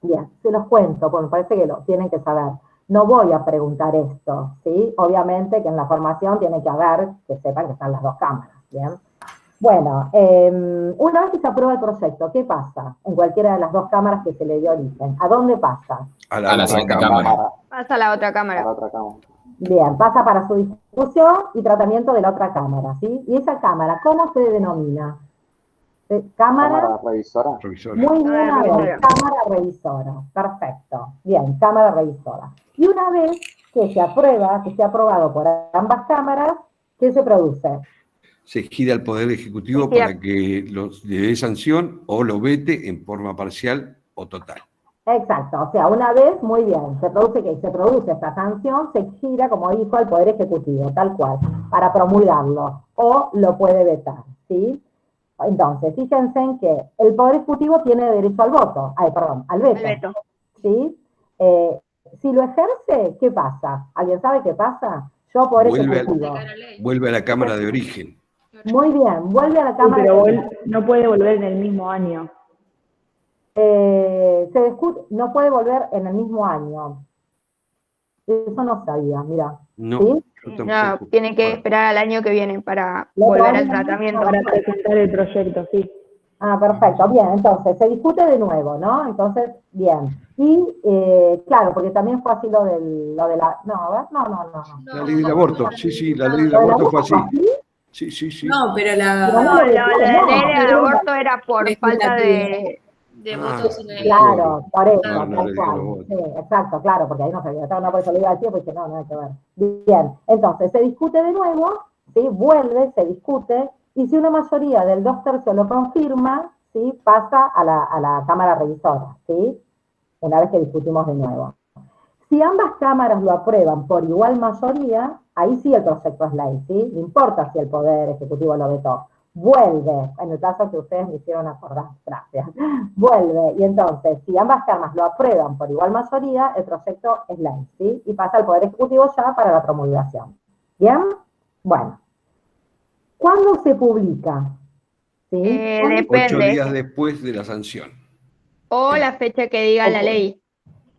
Bien, se los cuento, porque me parece que lo tienen que saber. No voy a preguntar esto, ¿sí? Obviamente que en la formación tiene que haber, que sepan que están las dos cámaras, ¿bien? Bueno, una vez que se aprueba el proyecto, ¿qué pasa? En cualquiera de las dos cámaras que se le dio origen. ¿A dónde pasa? A la siguiente cámara. Pasa a la otra cámara. Bien, pasa para su discusión y tratamiento de la otra cámara, ¿sí? Y esa cámara, ¿cómo se denomina? Cámara revisora. Muy bien, cámara revisora. Perfecto. Bien, cámara revisora. Y una vez que se aprueba, que sea aprobado por ambas cámaras, ¿qué se produce? Se gira al Poder Ejecutivo para que le dé sanción o lo vete en forma parcial o total. Exacto, o sea, una vez, muy bien, se produce esta sanción, se gira, como dijo, al Poder Ejecutivo, tal cual, para promulgarlo, o lo puede vetar, ¿sí? Entonces, fíjense en que el Poder Ejecutivo tiene derecho al voto, al veto. ¿Sí? Si lo ejerce, ¿qué pasa? ¿Alguien sabe qué pasa? Yo, Poder Ejecutivo. Vuelve a la Cámara de Origen. Muy bien, vuelve a la Sí, Cámara pero de Origen. no puede volver en el mismo año. No puede volver en el mismo año. Eso no sabía, mira. No, ¿Sí? yo No, tampoco. tiene que esperar al año que viene para ¿El otro volver año? al tratamiento. Para presentar el proyecto, sí. Ah, perfecto, bien, entonces se discute de nuevo, ¿no? Entonces, bien. Y, claro, porque también fue así lo de la... No, a ver, no. La ley del aborto, sí, la ley del ¿Lo del aborto fue aborto así. fue así? Sí. No, pero Pero la... no No, lo lo de la ley del no. aborto era por falta de votos en el... Claro, por eso, No, la tal ley de los cual. votos. Sí, exacto, claro, porque ahí no se había estado, no, por eso lo iba a decir, porque no, nada que ver. Bien, entonces se discute de nuevo, ¿sí? Vuelve, se discute, y si una mayoría del 2/3 lo confirma, ¿sí? Pasa a la Cámara Revisora, ¿sí? Una vez que discutimos de nuevo. Si ambas cámaras lo aprueban por igual mayoría, ahí sí el proyecto es ley, ¿sí? No importa si el Poder Ejecutivo lo vetó. Vuelve, en el caso que ustedes me hicieron acordar, gracias, vuelve, y entonces, si ambas cámaras lo aprueban por igual mayoría, el proyecto es ley, ¿sí? Y pasa al Poder Ejecutivo ya para la promulgación. ¿Bien? Bueno. ¿Cuándo se publica? ¿Sí? 8 Depende. días después de la sanción. O la fecha que diga la ley.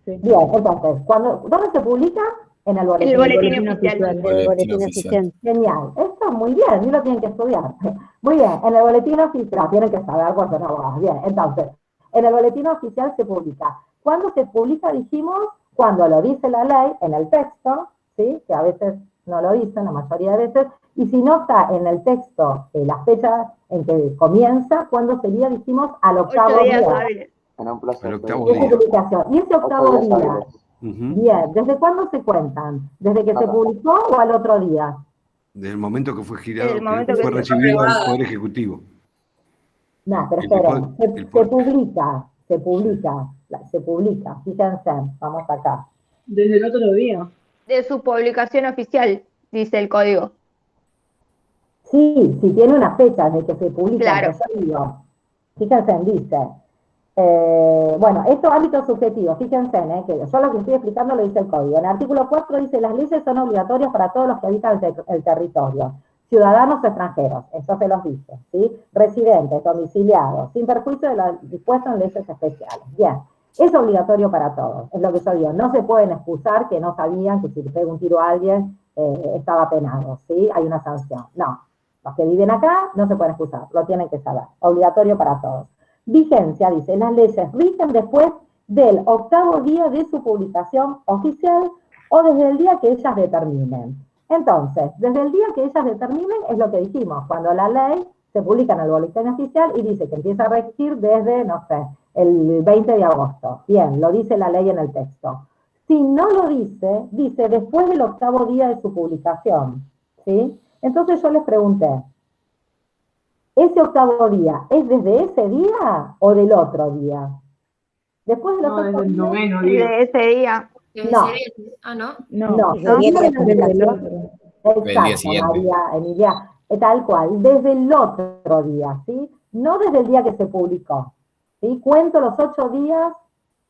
Sí. Bien, entonces, ¿dónde se publica? En el boletín. El boletín oficial. Boletín oficial. Genial, esto muy bien, y lo tienen que estudiar. Muy bien, en el boletín oficial, tienen que saber porque no abogados. Bien, entonces, en el boletín oficial se publica. ¿Cuándo se publica? Dijimos, cuando lo dice la ley en el texto, ¿sí? Que a veces no lo dicen, la mayoría de veces, y si no está en el texto la fecha en que comienza, ¿cuándo sería? Dijimos, al 8 días octavo día. hábiles. En un plazo El de octavo Y esa día. publicación. Y ese 8 octavo días día, hábiles. bien, ¿desde cuándo se cuentan? ¿Desde que se Nada. publicó o al otro día? Desde el momento que fue girado, El momento que que fue fue recibido al aprobado. Poder Ejecutivo. No, pero El esperen, poder- el se poder- publica, fíjense, vamos acá. Desde el otro día. De su publicación oficial, dice el código. Sí, tiene una fecha de que se publica, Claro. pero yo digo, fíjense, dice, bueno, esto ámbito subjetivo, fíjense, que yo lo que estoy explicando lo dice el código. En el artículo 4 dice, las leyes son obligatorias para todos los que habitan el territorio, ciudadanos o extranjeros, eso se los dice, ¿sí? Residentes, domiciliados, sin perjuicio de lo dispuesto en leyes especiales. Bien, es obligatorio para todos, es lo que yo digo, no se pueden excusar que no sabían que si le pega un tiro a alguien estaba penado, ¿sí? Hay una sanción, no. Los que viven acá no se pueden excusar, lo tienen que saber, obligatorio para todos. Vigencia, dice, las leyes rigen después del octavo día de su publicación oficial o desde el día que ellas determinen. Entonces, desde el día que ellas determinen es lo que dijimos, cuando la ley se publica en el boletín oficial y dice que empieza a regir desde, no sé, el 20 de agosto. Bien, lo dice la ley en el texto. Si no lo dice, dice después del octavo día de su publicación, ¿sí? Entonces yo les pregunté, ¿ese octavo día es desde ese día o del otro día? Después de los No, 8 desde el días, noveno día. De ese día. no, ¿no? no, Desde el día de la desde el publicación. otro. Del día exacto, siguiente. María Emilia, tal cual, desde el otro día, ¿sí? No desde el día que se publicó, ¿sí? Cuento los 8 días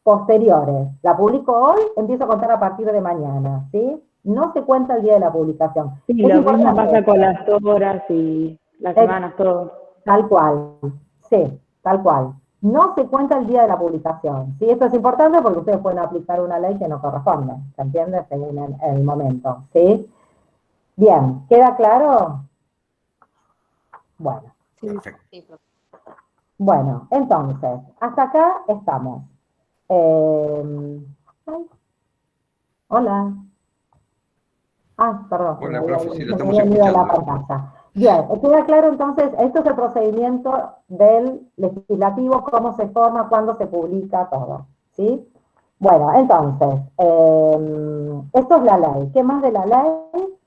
posteriores. La publico hoy, empiezo a contar a partir de mañana, ¿sí? No se cuenta el día de la publicación. Sí, Es lo mismo importante. pasa con las horas y las semanas, todo. Tal cual, sí, tal cual. No se cuenta el día de la publicación. ¿Sí? Esto es importante porque ustedes pueden aplicar una ley que no corresponde, ¿se entiende? Según el momento, ¿sí? Bien, ¿queda claro? Bueno. Perfecto. Bueno, entonces, hasta acá estamos. Ay, hola. Perdón. Hola, me profe, sí, la estamos había ido a la escuchando. pantalla. Bien, queda claro entonces, esto es el procedimiento del legislativo, cómo se forma, cuándo se publica, todo, ¿sí? Bueno, entonces, esto es la ley. ¿Qué más de la ley?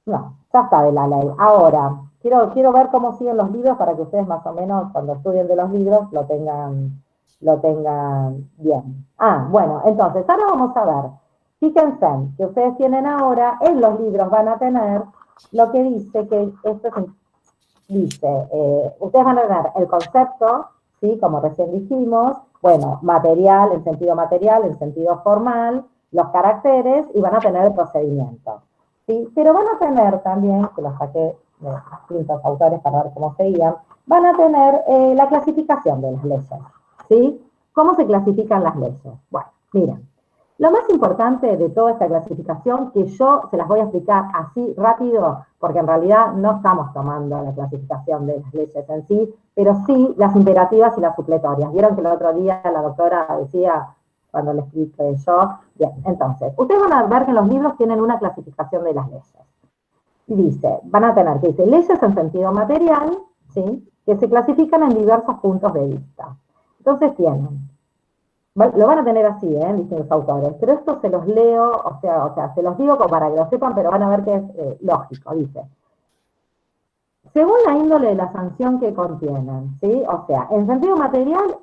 No, ya está de la ley. Ahora, quiero ver cómo siguen los libros para que ustedes más o menos, cuando estudien de los libros, lo tengan bien. Bueno, entonces, ahora vamos a ver. Fíjense que ustedes tienen ahora, en los libros van a tener lo que dice que esto es dice, ustedes van a tener el concepto, ¿sí? Como recién dijimos, bueno, material, en sentido material, en sentido formal, los caracteres, y van a tener el procedimiento, ¿sí? Pero van a tener también, que los saqué de distintos autores para ver cómo seguían, van a tener la clasificación de las leyes, ¿sí? ¿Cómo se clasifican las leyes? Bueno, miren, lo más importante de toda esta clasificación, que yo se las voy a explicar así rápido, porque en realidad no estamos tomando la clasificación de las leyes en sí, pero sí las imperativas y las supletorias. Vieron que el otro día la doctora decía, cuando le expliqué yo, bien, entonces, ustedes van a ver que en los libros tienen una clasificación de las leyes. Y dice, van a tener que dice, leyes en sentido material, ¿sí? Que se clasifican en diversos puntos de vista. Entonces tienen, lo van a tener así, dicen los autores, pero esto se los leo, o sea, se los digo como para que lo sepan, pero van a ver que es lógico, dice. Según la índole de la sanción que contienen, ¿sí? O sea, en sentido material,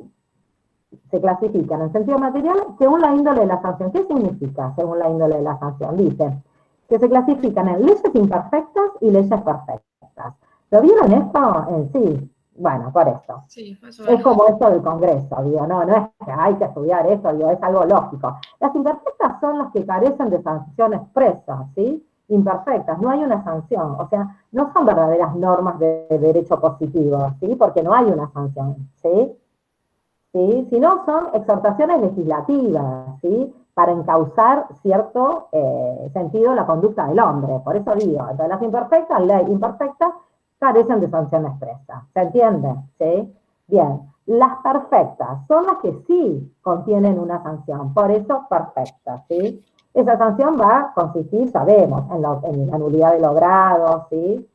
se clasifican en sentido material según la índole de la sanción. ¿Qué significa según la índole de la sanción? Dice que se clasifican en leyes imperfectas y leyes perfectas. ¿Lo vieron esto en sí? Bueno, por eso. Sí, es como esto del Congreso, digo, no es que hay que estudiar eso, digo, es algo lógico. Las imperfectas son las que carecen de sanción expresa, ¿sí? Imperfectas, no hay una sanción, o sea, no son verdaderas normas de derecho positivo, ¿sí? Porque no hay una sanción, ¿sí? ¿Sí? Sino son exhortaciones legislativas, ¿sí? Para encauzar cierto sentido la conducta del hombre, por eso digo, entonces las imperfectas, ley imperfecta, carecen de sanción expresa, ¿se entiende? ¿Sí? Bien, las perfectas son las que sí contienen una sanción, por eso perfectas, ¿sí? Esa sanción va a consistir, sabemos, en la nulidad de logrado, ¿sí?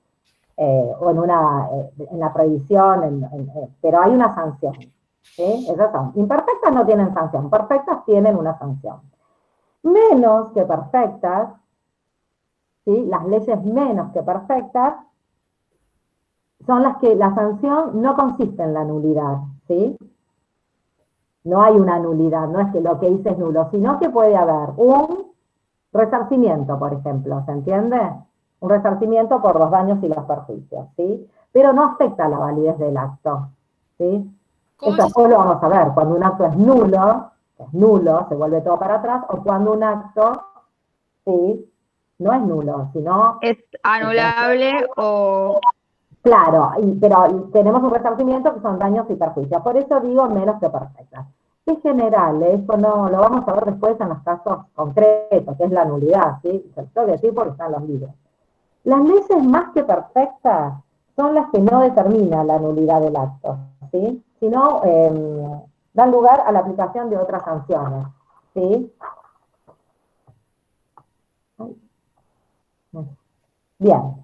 O en la prohibición, pero hay una sanción, ¿sí? Esas son. Imperfectas no tienen sanción, perfectas tienen una sanción. Menos que perfectas, ¿sí? Las leyes menos que perfectas son las que la sanción no consiste en la nulidad, ¿sí? No hay una nulidad, no es que lo que hice es nulo, sino que puede haber un resarcimiento, por ejemplo, ¿se entiende? Un resarcimiento por los daños y los perjuicios, ¿sí? Pero no afecta la validez del acto, ¿sí? Eso después lo vamos a ver, cuando un acto es nulo, se vuelve todo para atrás, o cuando un acto, ¿sí? No es nulo, sino... Es anulable o... Claro, pero tenemos un resarcimiento que son daños y perjuicios. Por eso digo menos que perfectas. Es general, esto no lo vamos a ver después en los casos concretos, que es la nulidad, ¿sí? Se lo tengo que decir porque están los libros. Las leyes más que perfectas son las que no determinan la nulidad del acto, ¿sí? Sino dan lugar a la aplicación de otras sanciones, ¿sí? Bien.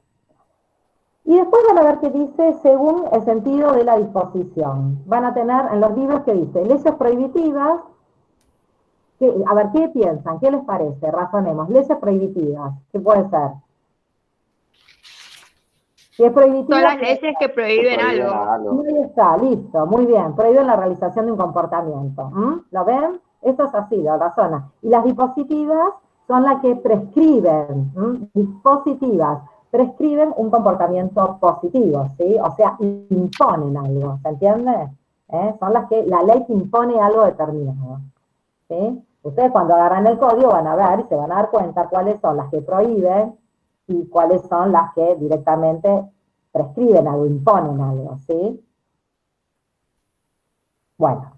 Y después van a ver qué dice según el sentido de la disposición. Van a tener en los libros que dice leyes prohibitivas, a ver, ¿qué piensan? ¿Qué les parece? Razonemos. Leyes prohibitivas, ¿qué puede ser? Si es prohibitiva... Son las leyes que prohíben algo. Ahí está, listo, muy bien. Prohíben la realización de un comportamiento. ¿Lo ven? Esto es así, lo razona. Y las dispositivas son las que prescriben, dispositivas, prescriben un comportamiento positivo, ¿sí? O sea, imponen algo, ¿se entiende? Son las que, la ley que impone algo determinado, ¿sí? Ustedes cuando agarran el código van a ver y se van a dar cuenta cuáles son las que prohíben y cuáles son las que directamente prescriben algo, imponen algo, ¿sí? Bueno.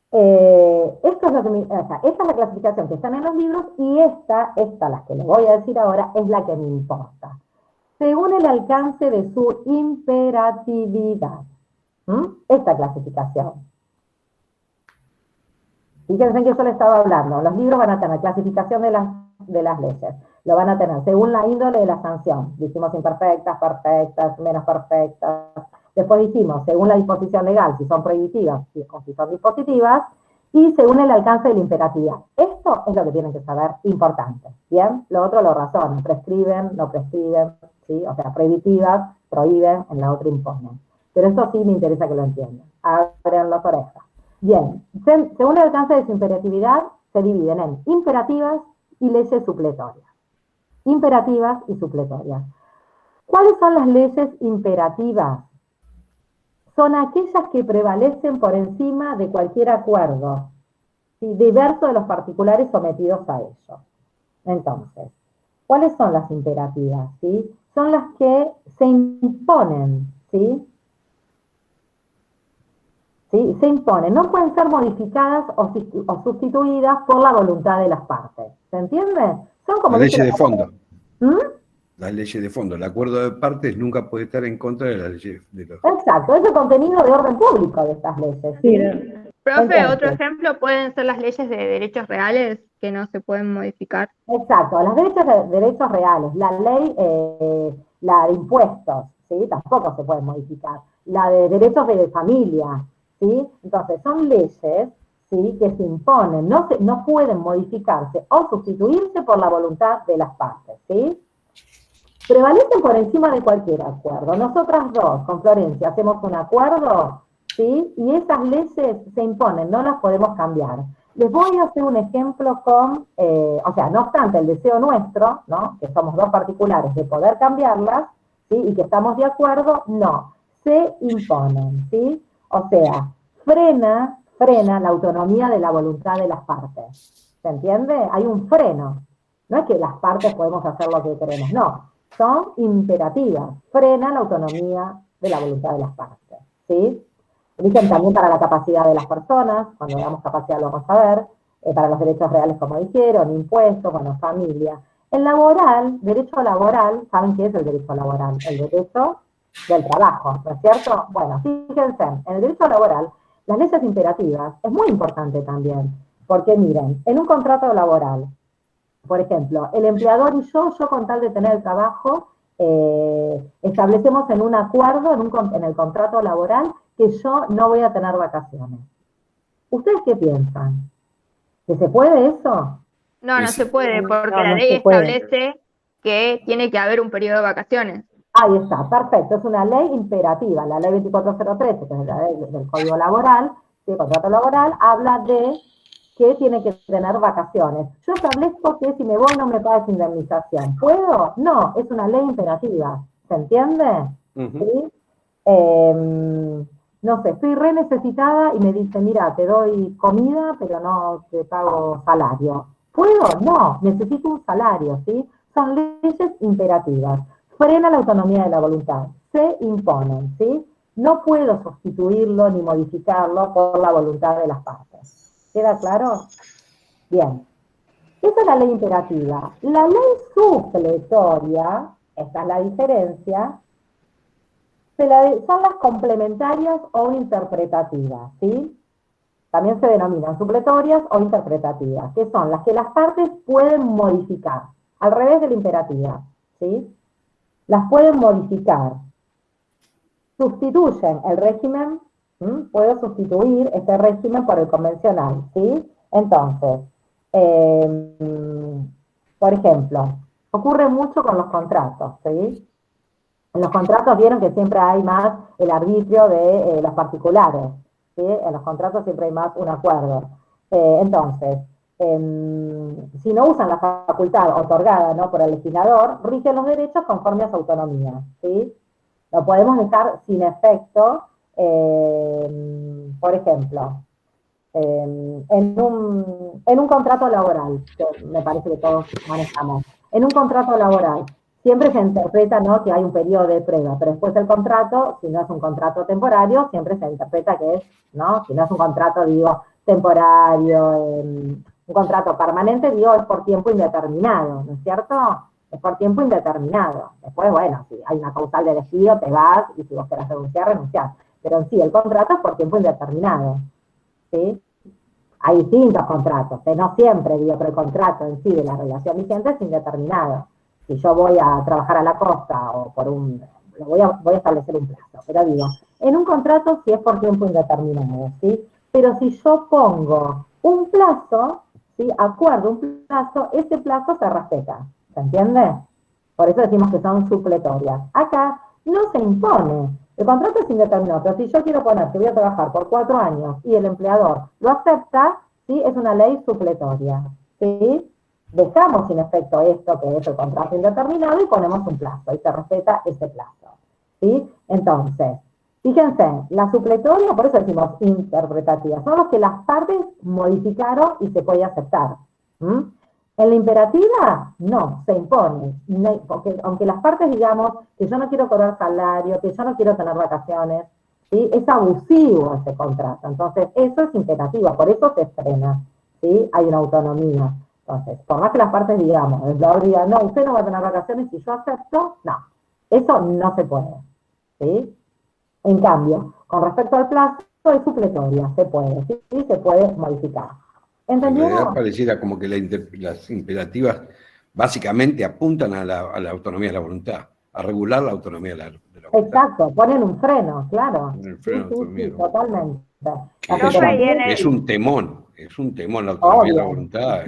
Esto es lo que esta es la clasificación que están en los libros y esta, las que les voy a decir ahora, es la que me importa. Según el alcance de su imperatividad. Esta clasificación. Fíjense que eso le estaba hablando. Los libros van a tener clasificación de las leyes. Lo van a tener según la índole de la sanción. Dijimos imperfectas, perfectas, menos perfectas. Después dijimos, según la disposición legal, si son prohibitivas o si son dispositivas, y según el alcance de la imperatividad. Esto es lo que tienen que saber, importante. ¿Bien? Lo otro lo razonan, prescriben, no prescriben, ¿sí? O sea, prohibitivas, prohíben, en la otra imponen. Pero esto sí me interesa que lo entiendan. Abran las orejas. Bien, según el alcance de su imperatividad, se dividen en imperativas y leyes supletorias. Imperativas y supletorias. ¿Cuáles son las leyes imperativas? Son aquellas que prevalecen por encima de cualquier acuerdo, ¿sí? Diverso de los particulares sometidos a ellos. Entonces, ¿cuáles son las imperativas? ¿Sí? Son las que se imponen, ¿sí? ¿Sí? Se imponen, no pueden ser modificadas o sustituidas por la voluntad de las partes. ¿Se entiende? Son como las leyes de fondo. ¿Mm? Las leyes de fondo. El acuerdo de partes nunca puede estar en contra de las leyes de los... Exacto, es el contenido de orden público de estas leyes. ¿Sí? Profe, Entonces, otro ejemplo pueden ser las leyes de derechos reales que no se pueden modificar. exacto, las derechos reales, la ley, la de impuestos, ¿sí? Tampoco se puede modificar. La de derechos de familia, ¿sí? Entonces, son leyes, ¿sí? Que se imponen, no pueden modificarse o sustituirse por la voluntad de las partes, ¿sí? Prevalecen por encima de cualquier acuerdo. Nosotras dos, con Florencia, hacemos un acuerdo, ¿sí? Y esas leyes se imponen, no las podemos cambiar. Les voy a hacer un ejemplo con, o sea, no obstante el deseo nuestro, ¿no? Que somos dos particulares de poder cambiarlas, ¿sí? Y que estamos de acuerdo, no, se imponen, ¿sí? O sea, frena la autonomía de la voluntad de las partes. ¿Se entiende? Hay un freno. No es que las partes podemos hacer lo que queremos, no. Son imperativas. Frena la autonomía de la voluntad de las partes, ¿sí? Dicen también para la capacidad de las personas, cuando veamos capacidad lo vamos a ver, para los derechos reales, como dijeron, impuestos, bueno, familia. El laboral, derecho laboral, ¿saben qué es el derecho laboral? El derecho del trabajo, ¿no es cierto? Bueno, fíjense, en el derecho laboral, las leyes imperativas es muy importante también, porque miren, en un contrato laboral, por ejemplo, el empleador y yo con tal de tener el trabajo, establecemos en un acuerdo, en el contrato laboral, que yo no voy a tener vacaciones. ¿Ustedes qué piensan? ¿Que se puede eso? No, no se puede, porque No, la no ley se puede. establece que tiene que haber un periodo de vacaciones. Ahí está, perfecto, es una ley imperativa. La ley 24013, que es la ley del Código Laboral, ¿sí? El contrato laboral, habla de que tiene que tener vacaciones. Yo establezco que si me voy no me pagues indemnización. ¿Puedo? No, es una ley imperativa. ¿Se entiende? ¿Sí? No sé, estoy re necesitada y me dice, mira, te doy comida, pero no te pago salario. ¿Puedo? No, necesito un salario, ¿sí? Son leyes imperativas. Frena la autonomía de la voluntad. Se imponen, ¿sí? No puedo sustituirlo ni modificarlo por la voluntad de las partes. ¿Queda claro? Bien. Esa es la ley imperativa. La ley supletoria, esta es la diferencia, son las complementarias o interpretativas, ¿sí? También se denominan supletorias o interpretativas, que son las que las partes pueden modificar, al revés de la imperativa, ¿sí? Las pueden modificar. Sustituyen el régimen, puedo sustituir este régimen por el convencional, ¿sí? Entonces, por ejemplo, ocurre mucho con los contratos, ¿sí? En los contratos vieron que siempre hay más el arbitrio de los particulares, ¿sí? En los contratos siempre hay más un acuerdo. Entonces, si no usan la facultad otorgada, ¿no?, por el legislador, rigen los derechos conforme a su autonomía, ¿sí? Lo podemos dejar sin efecto, por ejemplo, en un contrato laboral, que me parece que todos manejamos. En un contrato laboral, siempre se interpreta, ¿no?, que hay un periodo de prueba, pero después el contrato, si no es un contrato temporario, siempre se interpreta que es, ¿no?, si no es un contrato, digo, temporario, un contrato permanente, digo, es por tiempo indeterminado, ¿no es cierto? Es por tiempo indeterminado. Después, bueno, si hay una causal de despido, te vas, y si vos querés renunciar, renunciás. Pero en sí, el contrato es por tiempo indeterminado, ¿sí? Hay distintos contratos, no siempre, digo, pero el contrato en sí de la relación vigente es indeterminado. Si yo voy a trabajar a la costa o por voy a establecer un plazo, pero digo, en un contrato sí es por tiempo indeterminado, ¿sí? Pero si yo pongo un plazo, ¿sí?, acuerdo un plazo, ese plazo se respeta, ¿se entiende? Por eso decimos que son supletorias. Acá no se impone. El contrato es indeterminado, pero si yo quiero poner que voy a trabajar por 4 años y el empleador lo acepta, ¿sí?, es una ley supletoria, ¿sí? dejamos sin efecto esto, que es el contrato indeterminado, y ponemos un plazo, y se respeta ese plazo, ¿sí? Entonces, fíjense, la supletoria, por eso decimos interpretativa, son los que las partes modificaron y se puede aceptar. En la imperativa, no, se impone, porque aunque las partes digamos que yo no quiero cobrar salario, que yo no quiero tener vacaciones, ¿sí? Es abusivo ese contrato, entonces eso es imperativo, por eso se frena, ¿sí? Hay una autonomía. Entonces, por más que las partes digamos, el empleador diga, no, usted no va a tener vacaciones y yo acepto, no, eso no se puede, ¿sí? En cambio, con respecto al plazo es supletoria, se puede, ¿sí? Se puede modificar. En realidad ¿Entendieron? pareciera como que las imperativas básicamente apuntan a la autonomía de la voluntad, a regular la autonomía de la voluntad. Exacto, ponen un freno, claro. El freno de autonomía de la voluntad. Totalmente. Es un temón la autonomía de la voluntad.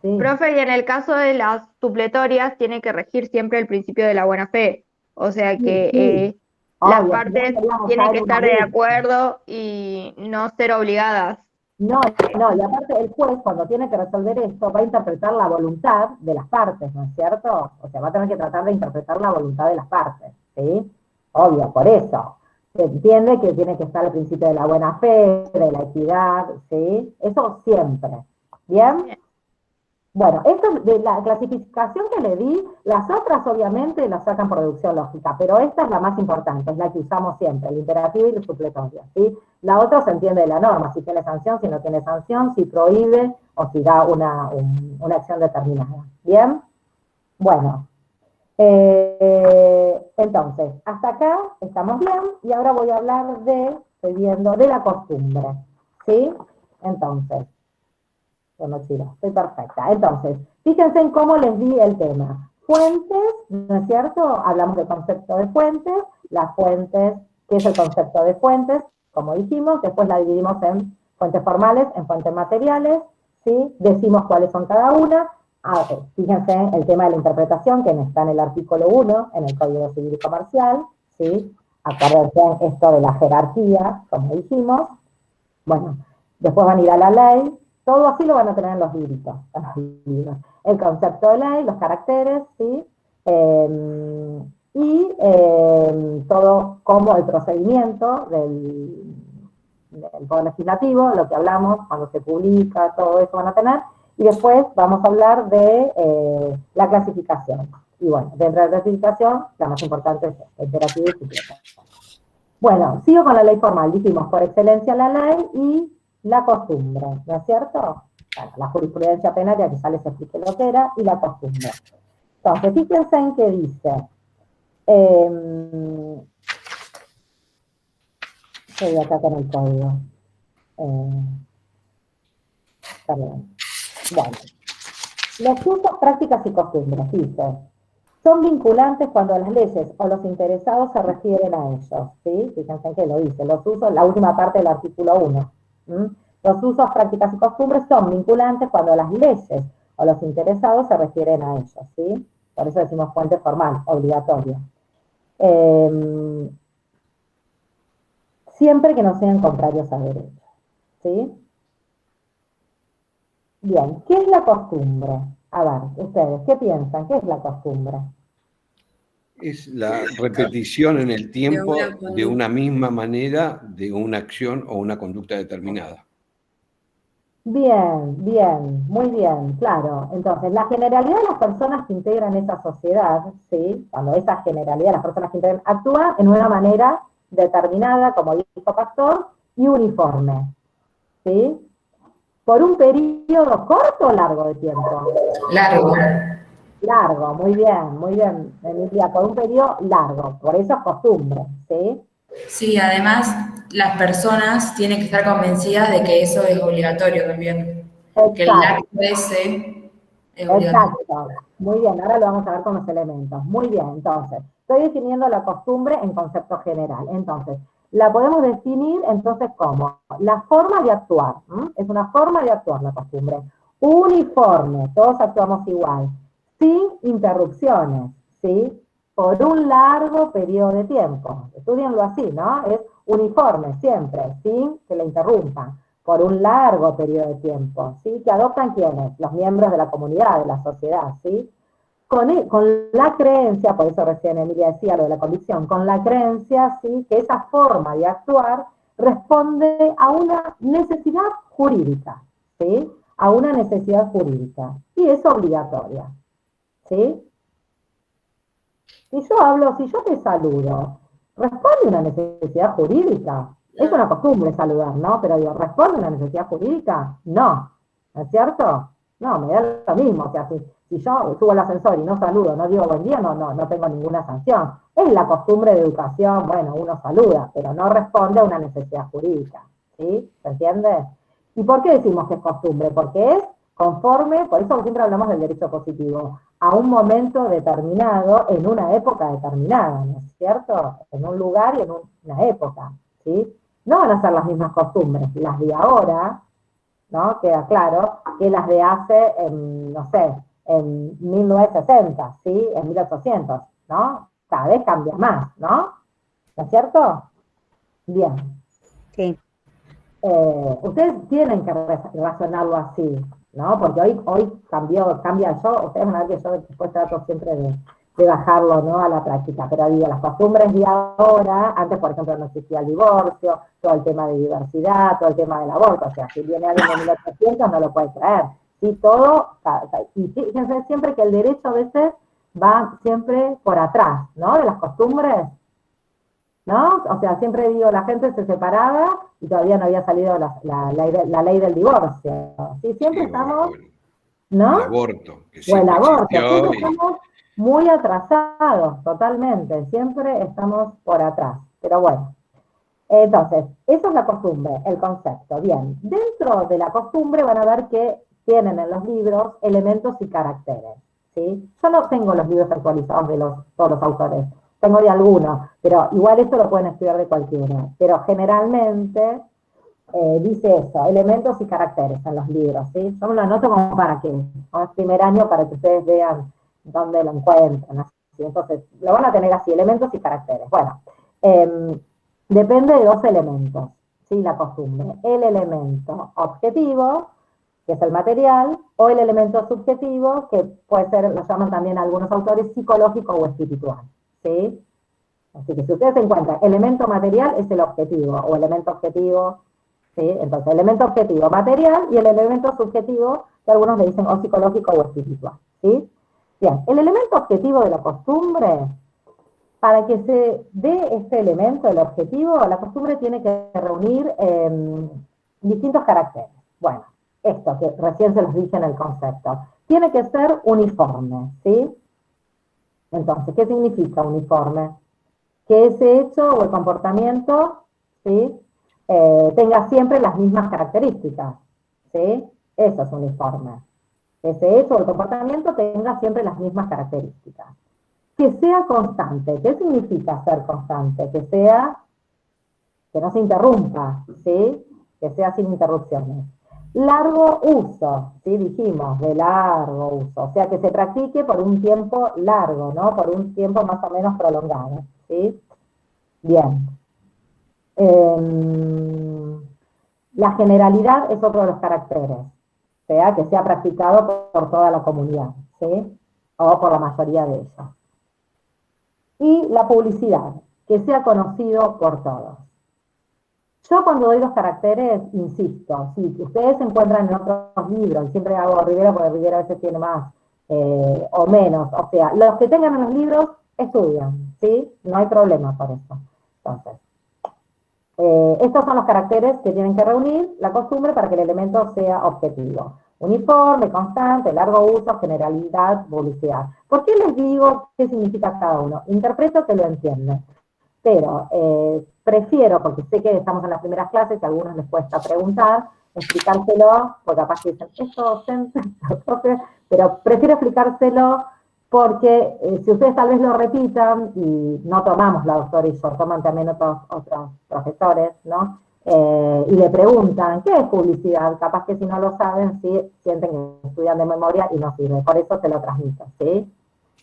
Profe, y en el caso de las supletorias tiene que regir siempre el principio de la buena fe. O sea que las partes tienen que estar de acuerdo y no ser obligadas. No, y aparte el juez cuando tiene que resolver esto va a interpretar la voluntad de las partes, ¿no es cierto? O sea, va a tener que tratar de interpretar la voluntad de las partes, ¿sí? Obvio, por eso. Se entiende que tiene que estar el principio de la buena fe, de la equidad, ¿sí? Eso siempre. ¿Bien? Bueno, esto de la clasificación que le di, las otras obviamente las sacan por deducción lógica, pero esta es la más importante, es la que usamos siempre, el imperativo y el supletorio, ¿sí? La otra se entiende de la norma, si tiene sanción, si no tiene sanción, si prohíbe o si da una acción determinada. ¿Bien? Bueno, entonces, hasta acá estamos bien, y ahora voy a hablar estoy viendo, de la costumbre, ¿sí? Entonces, bueno, chicos, estoy perfecta. Entonces, fíjense en cómo les di el tema. Fuentes, ¿no es cierto? Hablamos del concepto de fuentes, las fuentes, ¿qué es el concepto de fuentes? Como dijimos, después la dividimos en fuentes formales, en fuentes materiales, ¿sí? Decimos cuáles son cada una. Fíjense el tema de la interpretación, que está en el artículo 1, en el Código Civil y Comercial, ¿sí? Acuérdense esto de la jerarquía, como dijimos. Bueno, después van a ir a la ley. Todo así lo van a tener en los libritos. El concepto de ley, los caracteres, ¿sí? Todo como el procedimiento del Poder Legislativo, lo que hablamos, cuando se publica, todo eso van a tener. Y después vamos a hablar de la clasificación. Y bueno, dentro de la clasificación, la más importante es el imperativo y supletorio. Bueno, sigo con la ley formal. Dijimos por excelencia la ley y la costumbre, ¿no es cierto? Bueno, la jurisprudencia penal, ya que sale se explique lo que era, y la costumbre. Entonces, fíjense en qué dice. Estoy acá con el código. Perdón. Bueno, los usos, prácticas y costumbres, dice, son vinculantes cuando las leyes o los interesados se refieren a ellos, ¿sí? Fíjense en qué lo dice, los usos, la última parte del artículo 1. Los usos, prácticas y costumbres son vinculantes cuando las leyes o los interesados se refieren a ellos, ¿sí? Por eso decimos fuente formal, obligatoria. Siempre que no sean contrarios a derecho, ¿sí? Bien, ¿qué es la costumbre? A ver, ustedes, ¿qué piensan? ¿Qué es la costumbre? Es la repetición en el tiempo de una misma manera de una acción o una conducta determinada. Bien, muy bien, claro. Entonces, la generalidad de las personas que integran esa sociedad, ¿sí? Cuando esa generalidad de las personas que integran actúa en una manera determinada, como dijo Pastor, y uniforme, ¿sí? ¿Por un periodo corto o largo de tiempo? Largo. Largo, muy bien, Emilia, por un periodo largo, por eso es costumbre, ¿sí? Sí, además las personas tienen que estar convencidas de que eso es obligatorio también. Exacto. Que el acto ese es obligatorio. Exacto, muy bien, ahora lo vamos a ver con los elementos. Muy bien, entonces, estoy definiendo la costumbre en concepto general. Entonces, la podemos definir entonces como la forma de actuar, es una forma de actuar la costumbre, uniforme, todos actuamos igual, sin interrupciones, ¿sí? Por un largo periodo de tiempo. Estudienlo así, ¿no? Es uniforme siempre, sin que le interrumpan. por un largo periodo de tiempo, ¿sí? Que adoptan ¿quiénes? Los miembros de la comunidad, de la sociedad, ¿sí? Con la creencia, por eso recién Emilia decía lo de la convicción, con la creencia, ¿sí? Que esa forma de actuar responde a una necesidad jurídica, ¿sí? A una necesidad jurídica, y es obligatoria, ¿sí? Si yo te saludo, ¿responde una necesidad jurídica? Es una costumbre saludar, ¿no? Pero digo, ¿responde una necesidad jurídica? No, ¿no es cierto? No, me da lo mismo, o sea, si yo subo al ascensor y no saludo, no digo buen día, no tengo ninguna sanción. Es la costumbre de educación, bueno, uno saluda, pero no responde a una necesidad jurídica, ¿sí? ¿Se entiende? ¿Y por qué decimos que es costumbre? Porque es conforme, por eso siempre hablamos del derecho positivo, a un momento determinado, en una época determinada, ¿no es cierto? En un lugar y en una época, ¿sí? No van a ser las mismas costumbres, las de ahora, ¿no? Queda claro, que las de hace, no sé, en 1960, ¿sí? En 1800, ¿no? Cada vez cambia más, ¿no? ¿No es cierto? Bien. Sí. Ustedes tienen que razonarlo así, ¿no? Porque hoy cambia yo, ustedes van a ver que yo después trato siempre de bajarlo, ¿no? A la práctica, pero digo, las costumbres de ahora, antes por ejemplo no existía el divorcio, todo el tema de diversidad, todo el tema del aborto, o sea, si viene alguien de 1800 no lo puede creer, ¿sí? Todo, y fíjense siempre que el derecho a veces va siempre por atrás, ¿no? De las costumbres, ¿no? O sea, siempre digo, la gente se separaba y todavía no había salido la ley del divorcio, ¿sí? Siempre estamos, ¿no? El aborto, que O el aborto, existió siempre estamos muy atrasados, totalmente, siempre estamos por atrás, pero bueno. Entonces, eso es la costumbre, el concepto. Bien, dentro de la costumbre van a ver que tienen en los libros elementos y caracteres, ¿sí? Yo no tengo los libros actualizados de todos los autores, tengo de algunos, pero igual esto lo pueden estudiar de cualquiera, pero generalmente dice eso, elementos y caracteres en los libros, ¿sí? Yo me lo anoto como para que, como es primer año, para que ustedes vean dónde lo encuentran, así. Entonces, lo van a tener así, elementos y caracteres. Bueno, depende de dos elementos, ¿sí? La costumbre, el elemento objetivo, que es el material, o el elemento subjetivo, que puede ser, lo llaman también algunos autores, psicológico o espiritual, ¿sí? Así que si ustedes encuentran elemento material, es el objetivo, o elemento objetivo, ¿sí? Entonces, elemento objetivo material y el elemento subjetivo, que algunos le dicen o psicológico o espiritual, ¿sí? Bien, el elemento objetivo de la costumbre, para que se dé este elemento, el objetivo, la costumbre tiene que reunir distintos caracteres. Bueno, esto que recién se los dije en el concepto, tiene que ser uniforme, ¿sí? Entonces, ¿qué significa uniforme? Que ese hecho o el comportamiento, ¿sí? Tenga siempre las mismas características, ¿sí? Eso es uniforme. Ese hecho o el comportamiento tenga siempre las mismas características. Que sea constante. ¿Qué significa ser constante? Que no se interrumpa, ¿sí? Que sea sin interrupciones. Largo uso, ¿sí? Dijimos, de largo uso. O sea, que se practique por un tiempo largo, ¿no? Por un tiempo más o menos prolongado, ¿sí? Bien. La generalidad es otro de los caracteres. O sea, que sea practicado por toda la comunidad, ¿sí? O por la mayoría de ellos. Y la publicidad, que sea conocido por todos. Yo cuando doy los caracteres, insisto, si ustedes se encuentran en otros libros, y siempre hago Rivera porque Rivera a veces tiene más o menos, o sea, los que tengan en los libros, estudian, ¿sí? No hay problema por eso. Entonces, estos son los caracteres que tienen que reunir la costumbre para que el elemento sea objetivo. Uniforme, constante, largo uso, generalidad, publicidad. ¿Por qué les digo qué significa cada uno? Interpreto que lo entienden, pero prefiero, porque sé que estamos en las primeras clases y a algunos les cuesta preguntar, explicárselo, porque capaz que dicen, esto docente, pero prefiero explicárselo porque si ustedes tal vez lo repitan, y no tomamos la doctora y yo, toman también otros profesores, ¿no? Y le preguntan, ¿qué es publicidad? Capaz que si no lo saben, sí, sienten que estudian de memoria y no sirve, por eso se lo transmito, ¿sí?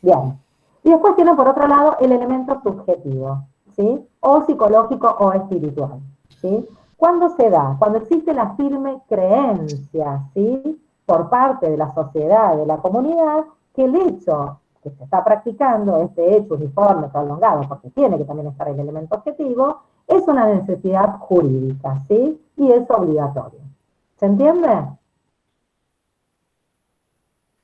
Bien. Y después tienen por otro lado el elemento subjetivo, ¿sí? O psicológico o espiritual, ¿sí? ¿Cuándo se da? Cuando existe la firme creencia, ¿sí?, por parte de la sociedad, de la comunidad, que el hecho que se está practicando, este hecho uniforme, prolongado, porque tiene que también estar el elemento objetivo, es una necesidad jurídica, ¿sí? Y es obligatorio. ¿Se entiende?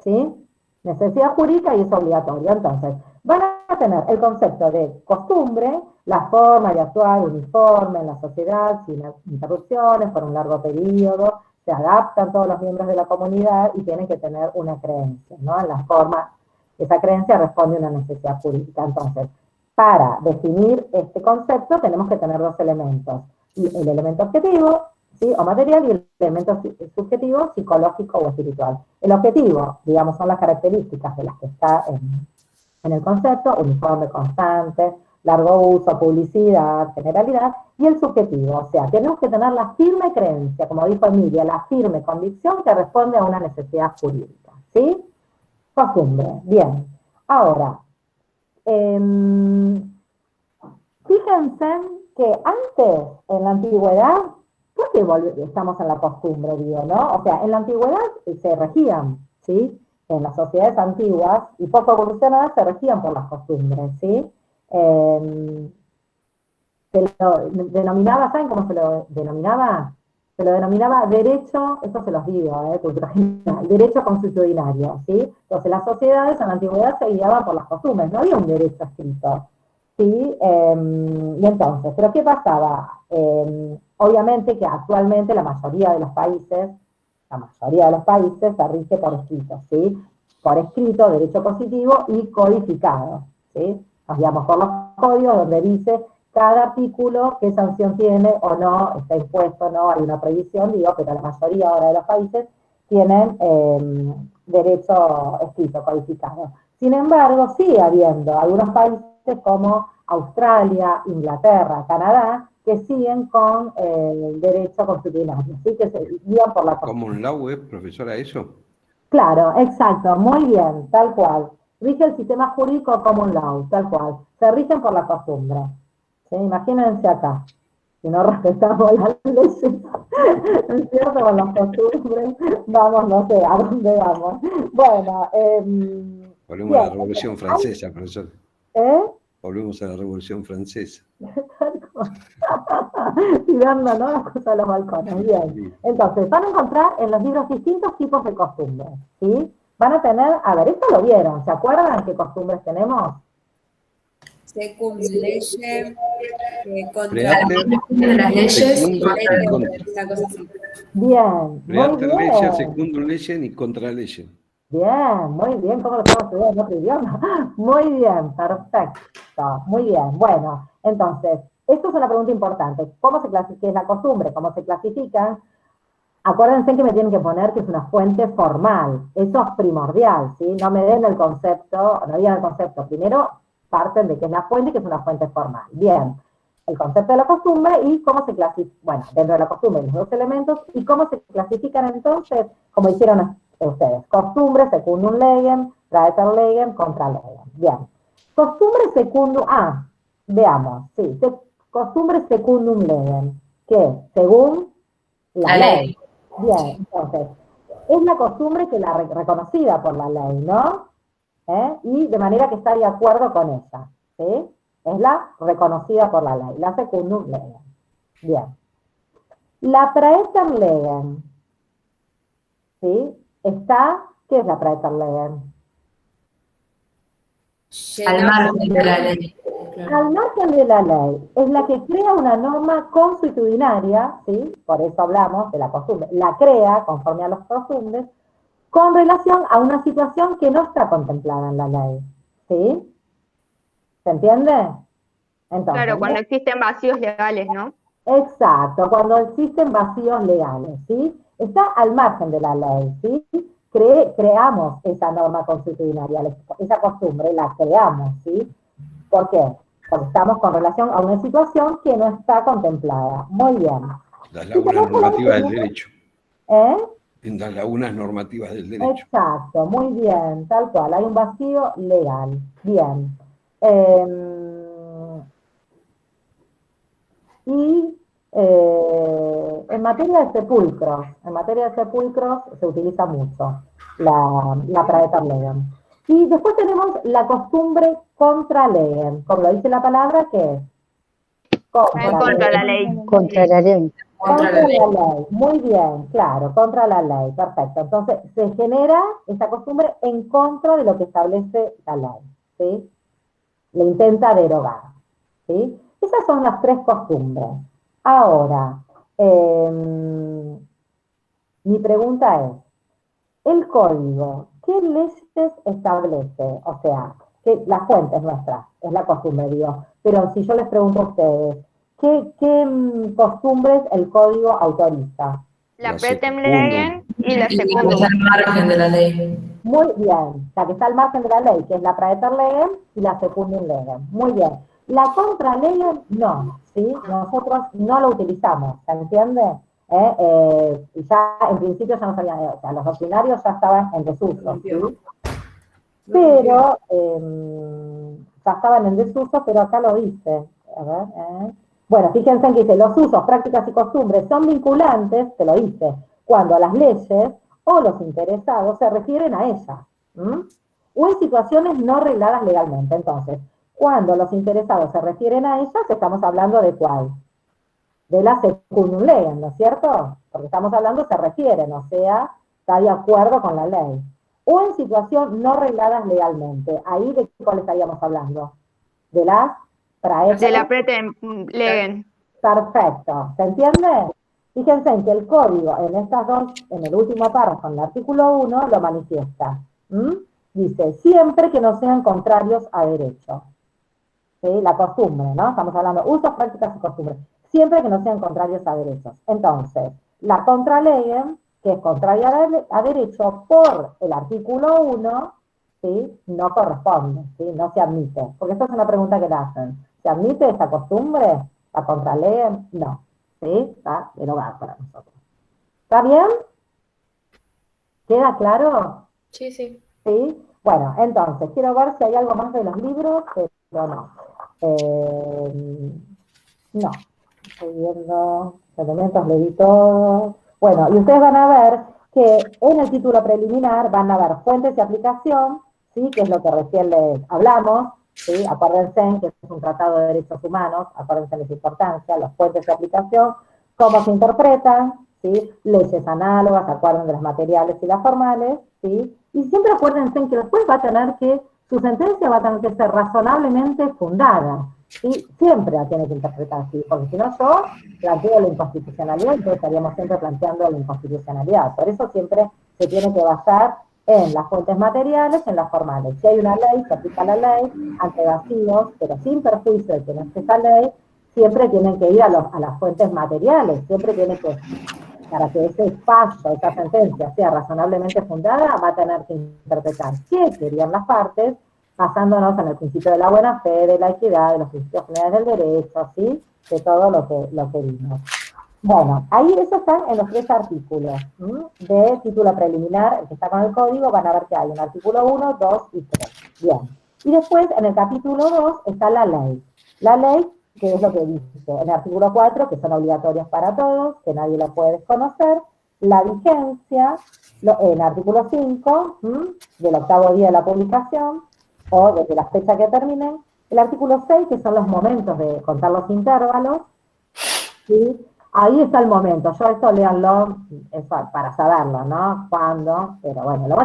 ¿Sí? Necesidad jurídica y es obligatorio. Entonces, van a tener el concepto de costumbre, la forma de actuar uniforme en la sociedad, sin interrupciones, por un largo periodo, se adaptan todos los miembros de la comunidad y tienen que tener una creencia, ¿no? En la forma, esa creencia responde a una necesidad jurídica. Entonces, para definir este concepto tenemos que tener dos elementos, el elemento objetivo, ¿sí?, o material, y el elemento subjetivo, psicológico o espiritual. El objetivo, digamos, son las características de las que está en el concepto: uniforme, constante, largo uso, publicidad, generalidad, y el subjetivo, o sea, tenemos que tener la firme creencia, como dijo Emilia, la firme convicción que responde a una necesidad jurídica, ¿sí? Costumbre, bien. Ahora, fíjense que antes, en la antigüedad, ¿por qué estamos en la costumbre, digo, no? O sea, en la antigüedad se regían, ¿sí? En las sociedades antiguas y poco evolucionadas se regían por las costumbres, ¿sí? Se lo denominaba, ¿saben cómo se lo denominaba? Se lo denominaba derecho, eso se los digo, cultura general, derecho consuetudinario, ¿sí? Entonces las sociedades en la antigüedad se guiaban por las costumbres, no había un derecho escrito, ¿sí? Y entonces, ¿pero qué pasaba? Obviamente que actualmente la mayoría de los países se rige por escrito, ¿sí? Por escrito, derecho positivo y codificado, ¿sí? Nos guiamos por los códigos donde dice cada artículo qué sanción tiene o no, está impuesto, no, hay una prohibición, digo, pero la mayoría ahora de los países tienen derecho escrito, codificado. Sin embargo, sigue habiendo algunos países como Australia, Inglaterra, Canadá, que siguen con el derecho constitucional, ¿sí? Que se guían por la costumbre. ¿Common law es, profesora, eso? Claro, exacto, muy bien, tal cual. Rige el sistema jurídico common law, tal cual. Se rigen por la costumbre. ¿Sí? Imagínense acá, si no respetamos las leyes, ¿no es cierto? Con las costumbres, vamos, no sé, ¿a dónde vamos? Bueno, volvemos a la Revolución Francesa, profesor. Volvemos a la Revolución Francesa. Tirando, ¿no?, las cosas a los balcones. Bien. Entonces, van a encontrar en los libros distintos tipos de costumbres, ¿sí? Van a tener, a ver, esto lo vieron, ¿se acuerdan qué costumbres tenemos? Secum leyem, contra las leyes, una cosa así. Bien, muy Preater bien. leyes, secundum leyes y contra leyes. Bien, muy bien, ¿cómo lo estamos estudiando en otro idioma? Muy bien, perfecto, muy bien. Bueno, entonces, esto es una pregunta importante. ¿Cómo se clasifica? ¿Qué es la costumbre? ¿Cómo se clasifican? Acuérdense que me tienen que poner que es una fuente formal. Eso es primordial, ¿sí? No me den el concepto, no digan el concepto. Primero parten de que es la fuente, que es una fuente formal. Bien, el concepto de la costumbre y cómo se clasifica, bueno, dentro de la costumbre los dos elementos, y cómo se clasifican entonces, como hicieron ustedes. Costumbre, secundum legem, praeter legem, contra legem. Bien. Costumbre secundum, veamos, sí, costumbre secundum legem, que según la ley. Bien, entonces, es la costumbre que la reconocida por la ley, ¿no? Y de manera que está de acuerdo con ella, ¿sí? Es la reconocida por la ley, la secundum legem. Bien. La praeter legem, ¿sí? ¿Qué es la praeter legem? Al margen de la ley. Al margen de la ley, es la que crea una norma consuetudinaria, ¿sí? Por eso hablamos de la costumbre, la crea conforme a las costumbres, con relación a una situación que no está contemplada en la ley, ¿sí? ¿Se entiende? Entonces, claro, cuando existen vacíos legales, ¿no? Exacto, cuando existen vacíos legales, ¿sí? Está al margen de la ley, ¿sí? Creamos esa norma consuetudinaria, esa costumbre la creamos, ¿sí? ¿Por qué? Porque estamos con relación a una situación que no está contemplada. Muy bien. Las lagunas normativas del derecho. En las lagunas normativas del derecho. Exacto, muy bien, tal cual. Hay un vacío legal. Bien. en materia de sepulcros se utiliza mucho la Praeter Legem. Y después tenemos la costumbre contra legem, como lo dice la palabra, que es contra la ley. Contra la ley. Contra la ley, muy bien, claro, contra la ley, perfecto. Entonces, se genera esta costumbre en contra de lo que establece la ley, ¿sí? Le intenta derogar, ¿sí? Esas son las 3 costumbres. Ahora, mi pregunta es, el código, ¿qué leyes establece? O sea, que la fuente es nuestra, es la costumbre, digo. Pero si yo les pregunto a ustedes, ¿qué costumbres el código autoriza? La Praeter Legem y la Y la que Secundum. está al margen de la ley. Muy bien, la que está al margen de la ley, que es la Praeter Legem y la Secundum Legem. Muy bien. La Contra Legem, no, ¿sí? Nosotros no lo utilizamos, ¿se entiende? Ya en principio ya no sabían, o sea, los doctrinarios ya estaban en desuso, ¿sí? Pero, ya estaban en desuso, pero acá lo dice. A ver, Bueno, fíjense que dice, los usos, prácticas y costumbres son vinculantes, te lo dice, cuando las leyes o los interesados se refieren a ellas, o en situaciones no regladas legalmente. Entonces, cuando los interesados se refieren a ellas, estamos hablando de ¿cuál? De la Secundum Legem, ¿no es cierto? Porque estamos hablando, se refieren, o sea, está de acuerdo con la ley. O en situación no regladas legalmente. Ahí de cuál estaríamos hablando. De las Praeter. De la Praeter Legem. Perfecto. ¿Se entiende? Fíjense en que el código en estas dos, en el último párrafo, en el artículo 1, lo manifiesta. Dice, siempre que no sean contrarios a derecho. ¿Sí? La costumbre, ¿no? Estamos hablando usos, prácticas y costumbres. Siempre que no sean contrarios a derechos. Entonces, la Contra Legem, que es contraria a derecho, por el artículo 1, ¿sí? No corresponde, ¿sí? No se admite. Porque esta es una pregunta que le hacen. ¿Se admite esta costumbre? ¿La Contra Legem? No. ¿Sí? Está derogada para nosotros. ¿Está bien? ¿Queda claro? Sí, sí. ¿Sí? Bueno, entonces, quiero ver si hay algo más de los libros, pero no. No. Estoy viendo elementos, le di todo. Bueno, y ustedes van a ver que en el título preliminar van a ver fuentes y aplicación, ¿sí? Que es lo que recién les hablamos, ¿sí? Acuérdense que es un tratado de derechos humanos, acuérdense de su importancia, las fuentes de aplicación, cómo se interpretan, ¿sí? Leyes análogas, acuérdense de las materiales y las formales, ¿sí? Y siempre acuérdense que después va a tener que, su sentencia va a tener que ser razonablemente fundada, ¿sí? Siempre la tiene que interpretar así, porque si no yo planteo la inconstitucionalidad, entonces estaríamos siempre planteando la inconstitucionalidad. Por eso siempre se tiene que basar en las fuentes materiales, en las formales. Si hay una ley, se aplica la ley, ante vacíos, pero sin perjuicio de que no esté esa ley, siempre tienen que ir a las fuentes materiales, siempre tiene que, para que ese fallo, esa sentencia sea razonablemente fundada, va a tener que interpretar qué querían las partes, basándonos en el principio de la buena fe, de la equidad, de los principios generales del derecho, ¿sí? De todo lo que vimos. Bueno, ahí eso están en los 3 artículos de título preliminar, el que está con el código, van a ver que hay un artículo 1, 2 y 3. Bien. Y después, en el capítulo 2, está la ley. La ley, que es lo que dice en el artículo 4, que son obligatorias para todos, que nadie lo puede desconocer. La vigencia, en el artículo 5, del 8º día de la publicación, o desde la fecha que terminen. El artículo 6, que son los momentos de contar los intervalos, ¿sí? Ahí está el momento, yo esto léanlo para saberlo, ¿no? Cuándo, pero bueno, lo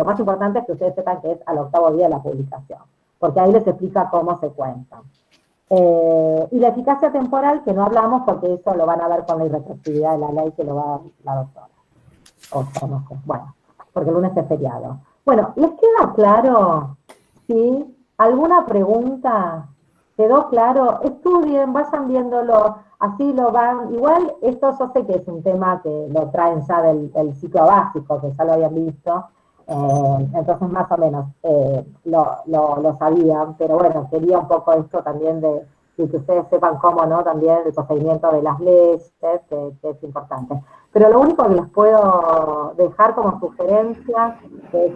más importante es que ustedes sepan que es al 8º día de la publicación, porque ahí les explica cómo se cuentan. Y la eficacia temporal, que no hablamos porque eso lo van a ver con la irretroactividad de la ley que lo va a dar la doctora. O no sé, bueno, porque el lunes es feriado. Bueno, ¿les queda claro? ¿Sí? ¿Alguna pregunta? ¿Quedó claro? Estudien, vayan viéndolo, así lo van. Igual esto yo sé que es un tema que lo traen ya del ciclo básico, que ya lo habían visto, entonces más o menos lo sabían, pero bueno, quería un poco esto también de que ustedes sepan cómo, ¿no? También el procedimiento de las leyes, que es importante. Pero lo único que les puedo dejar como sugerencia es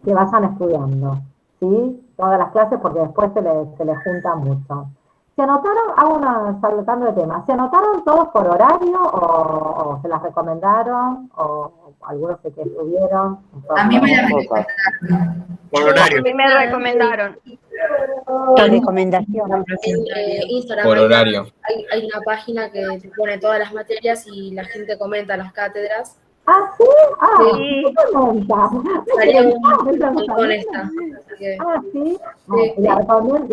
que vayan estudiando, ¿sí? Todas las clases, porque después se les junta mucho. ¿Se anotaron, hago una saltando de tema, ¿se anotaron todos por horario o se las recomendaron o algunos se que estuvieron? A mí me la recomendaron. Por horario. A mí me recomendaron. Por recomendación. En Instagram Por horario. hay una página que te pone todas las materias y la gente comenta las cátedras. ¿Ah, sí? Ah, Sí. ¿qué comenta? Salió con esta. Así que, Ah, ¿sí? Sí. La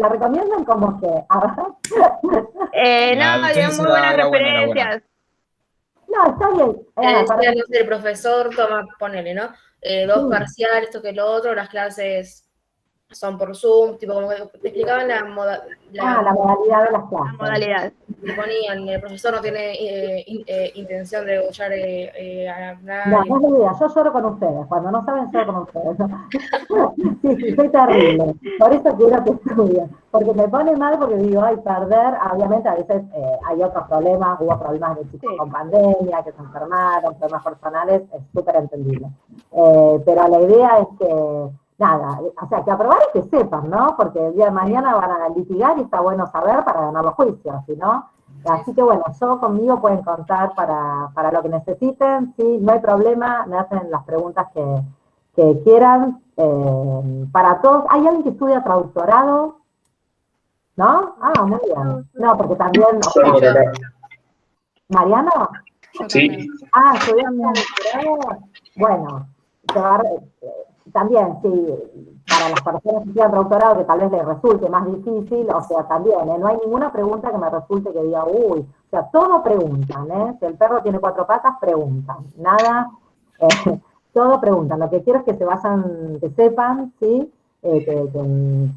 recomiendan como que... La No, dio docente muy buenas era buena, era buena. referencias. No, está bien. decía, para- no sé, el profesor toma, ponele, ¿no? Dos Sí. parciales, esto que lo otro, las clases son por Zoom, tipo, como que te explicaban la la modalidad de las clases. Modalidad. y ponían, el profesor no tiene intención de escuchar a No, nadie. no es mi idea, yo lloro con ustedes, cuando no saben lloro con ustedes. Sí, soy terrible, por eso quiero que estudien, porque me pone mal porque digo, ay, perder, obviamente a veces hay otros problemas, hubo problemas de chicos con pandemia, que se enfermaron, problemas personales, es súper entendible. Pero la idea es que, nada, o sea, que aprobar y que sepan, ¿no? Porque el día de mañana van a litigar y está bueno saber para ganar los juicios, ¿sí, no? Así que bueno, conmigo pueden contar para lo que necesiten, sí, no hay problema, me hacen las preguntas que quieran, para todos. ¿Hay alguien que estudia traductorado? ¿No? Ah, muy bien. No, porque también... ¿Mariano? Sí. Ah, ¿estudian traductorado? Bueno, también, sí, para las personas que estudian doctorado que tal vez les resulte más difícil, o sea, también, no hay ninguna pregunta que me resulte que diga, uy, o sea, todo preguntan, si el perro tiene 4 patas, preguntan, nada, todo preguntan, lo que quiero es que se vayan, que sepan, ¿sí? Que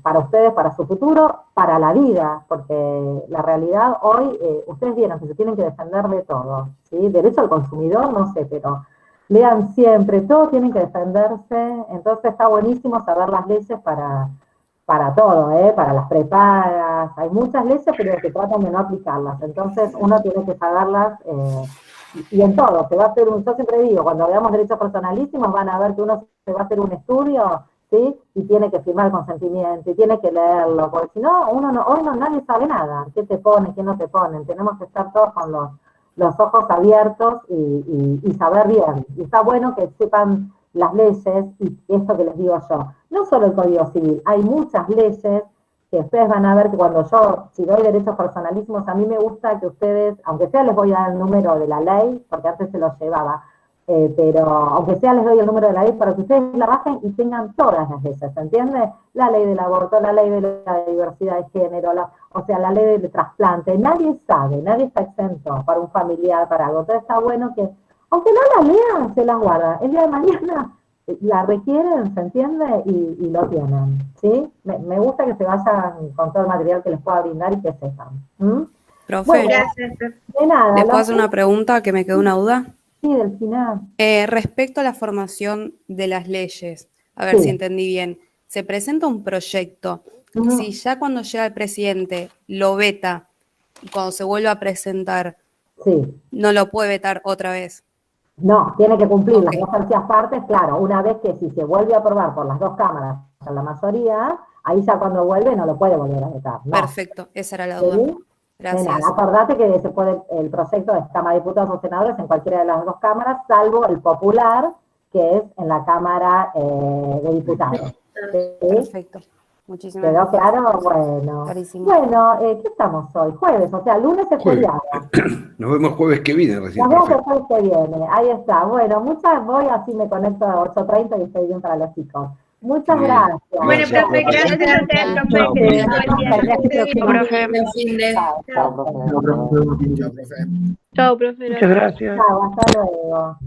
para ustedes, para su futuro, para la vida, porque la realidad hoy, ustedes vieron que se tienen que defender de todo, ¿sí? Derecho al consumidor, no sé, pero... Lean siempre, todos tienen que defenderse, entonces está buenísimo saber las leyes para todo, para las prepagas, hay muchas leyes pero que tratan de no aplicarlas, entonces uno tiene que saberlas y en todo, se va a hacer yo siempre digo, cuando veamos derechos personalísimos van a ver que uno se va a hacer un estudio, ¿sí? Y tiene que firmar el consentimiento, y tiene que leerlo, porque si no, hoy nadie sabe nada, qué te ponen, qué no te ponen, tenemos que estar todos con los ojos abiertos y saber bien. Y está bueno que sepan las leyes y esto que les digo yo. No solo el Código Civil, hay muchas leyes que ustedes van a ver que cuando si doy derechos personalísimos, a mí me gusta que ustedes, aunque sea les voy a dar el número de la ley, porque antes se lo llevaba, pero aunque sea les doy el número de la ley para que ustedes la bajen y tengan todas las leyes, ¿entiendes? La ley del aborto, la ley de la diversidad de género, o sea, la ley del trasplante, nadie sabe, nadie está exento para un familiar, para algo. Entonces está bueno que, aunque no la lean, se las guardan. El día de mañana la requieren, ¿se entiende? Y lo tienen, ¿sí? Me gusta que se vayan con todo el material que les pueda brindar y que sepan. Profe, Bueno, de nada. ¿le puedo hacer una pregunta que me quedó una duda? Sí, del final. Respecto a la formación de las leyes, a ver Sí. si entendí bien, se presenta un proyecto, si ya cuando llega el presidente lo veta y cuando se vuelve a presentar, Sí. no lo puede vetar otra vez. No, tiene que cumplir las 2 tercias partes, claro, una vez que si se vuelve a aprobar por las 2 cámaras, en la mayoría, ahí ya cuando vuelve no lo puede volver a vetar. No. Perfecto, esa era la ¿Sí? duda. Gracias. De nada, acordate que se puede, el proyecto es Cámara de Diputados o Senadores en cualquiera de las 2 cámaras, salvo el popular, que es en la Cámara de Diputados. ¿Sí? Perfecto. Muchísimas ¿Quedó gracias. claro? Bueno. Clarísimo. Bueno, ¿qué estamos hoy? Jueves, o sea, lunes es Jueves. feriado. Nos vemos jueves que viene recién. Nos vemos el Perfecto. jueves que viene, ahí está. Bueno, voy así me conecto a 8:30 y estoy bien para los chicos. Muchas Bien. gracias. Bueno, profe, gracias a ustedes, profe. Que tengan buen día. Profe. Chao, profe. Chao, profe. Muchas gracias. Chao, hasta luego.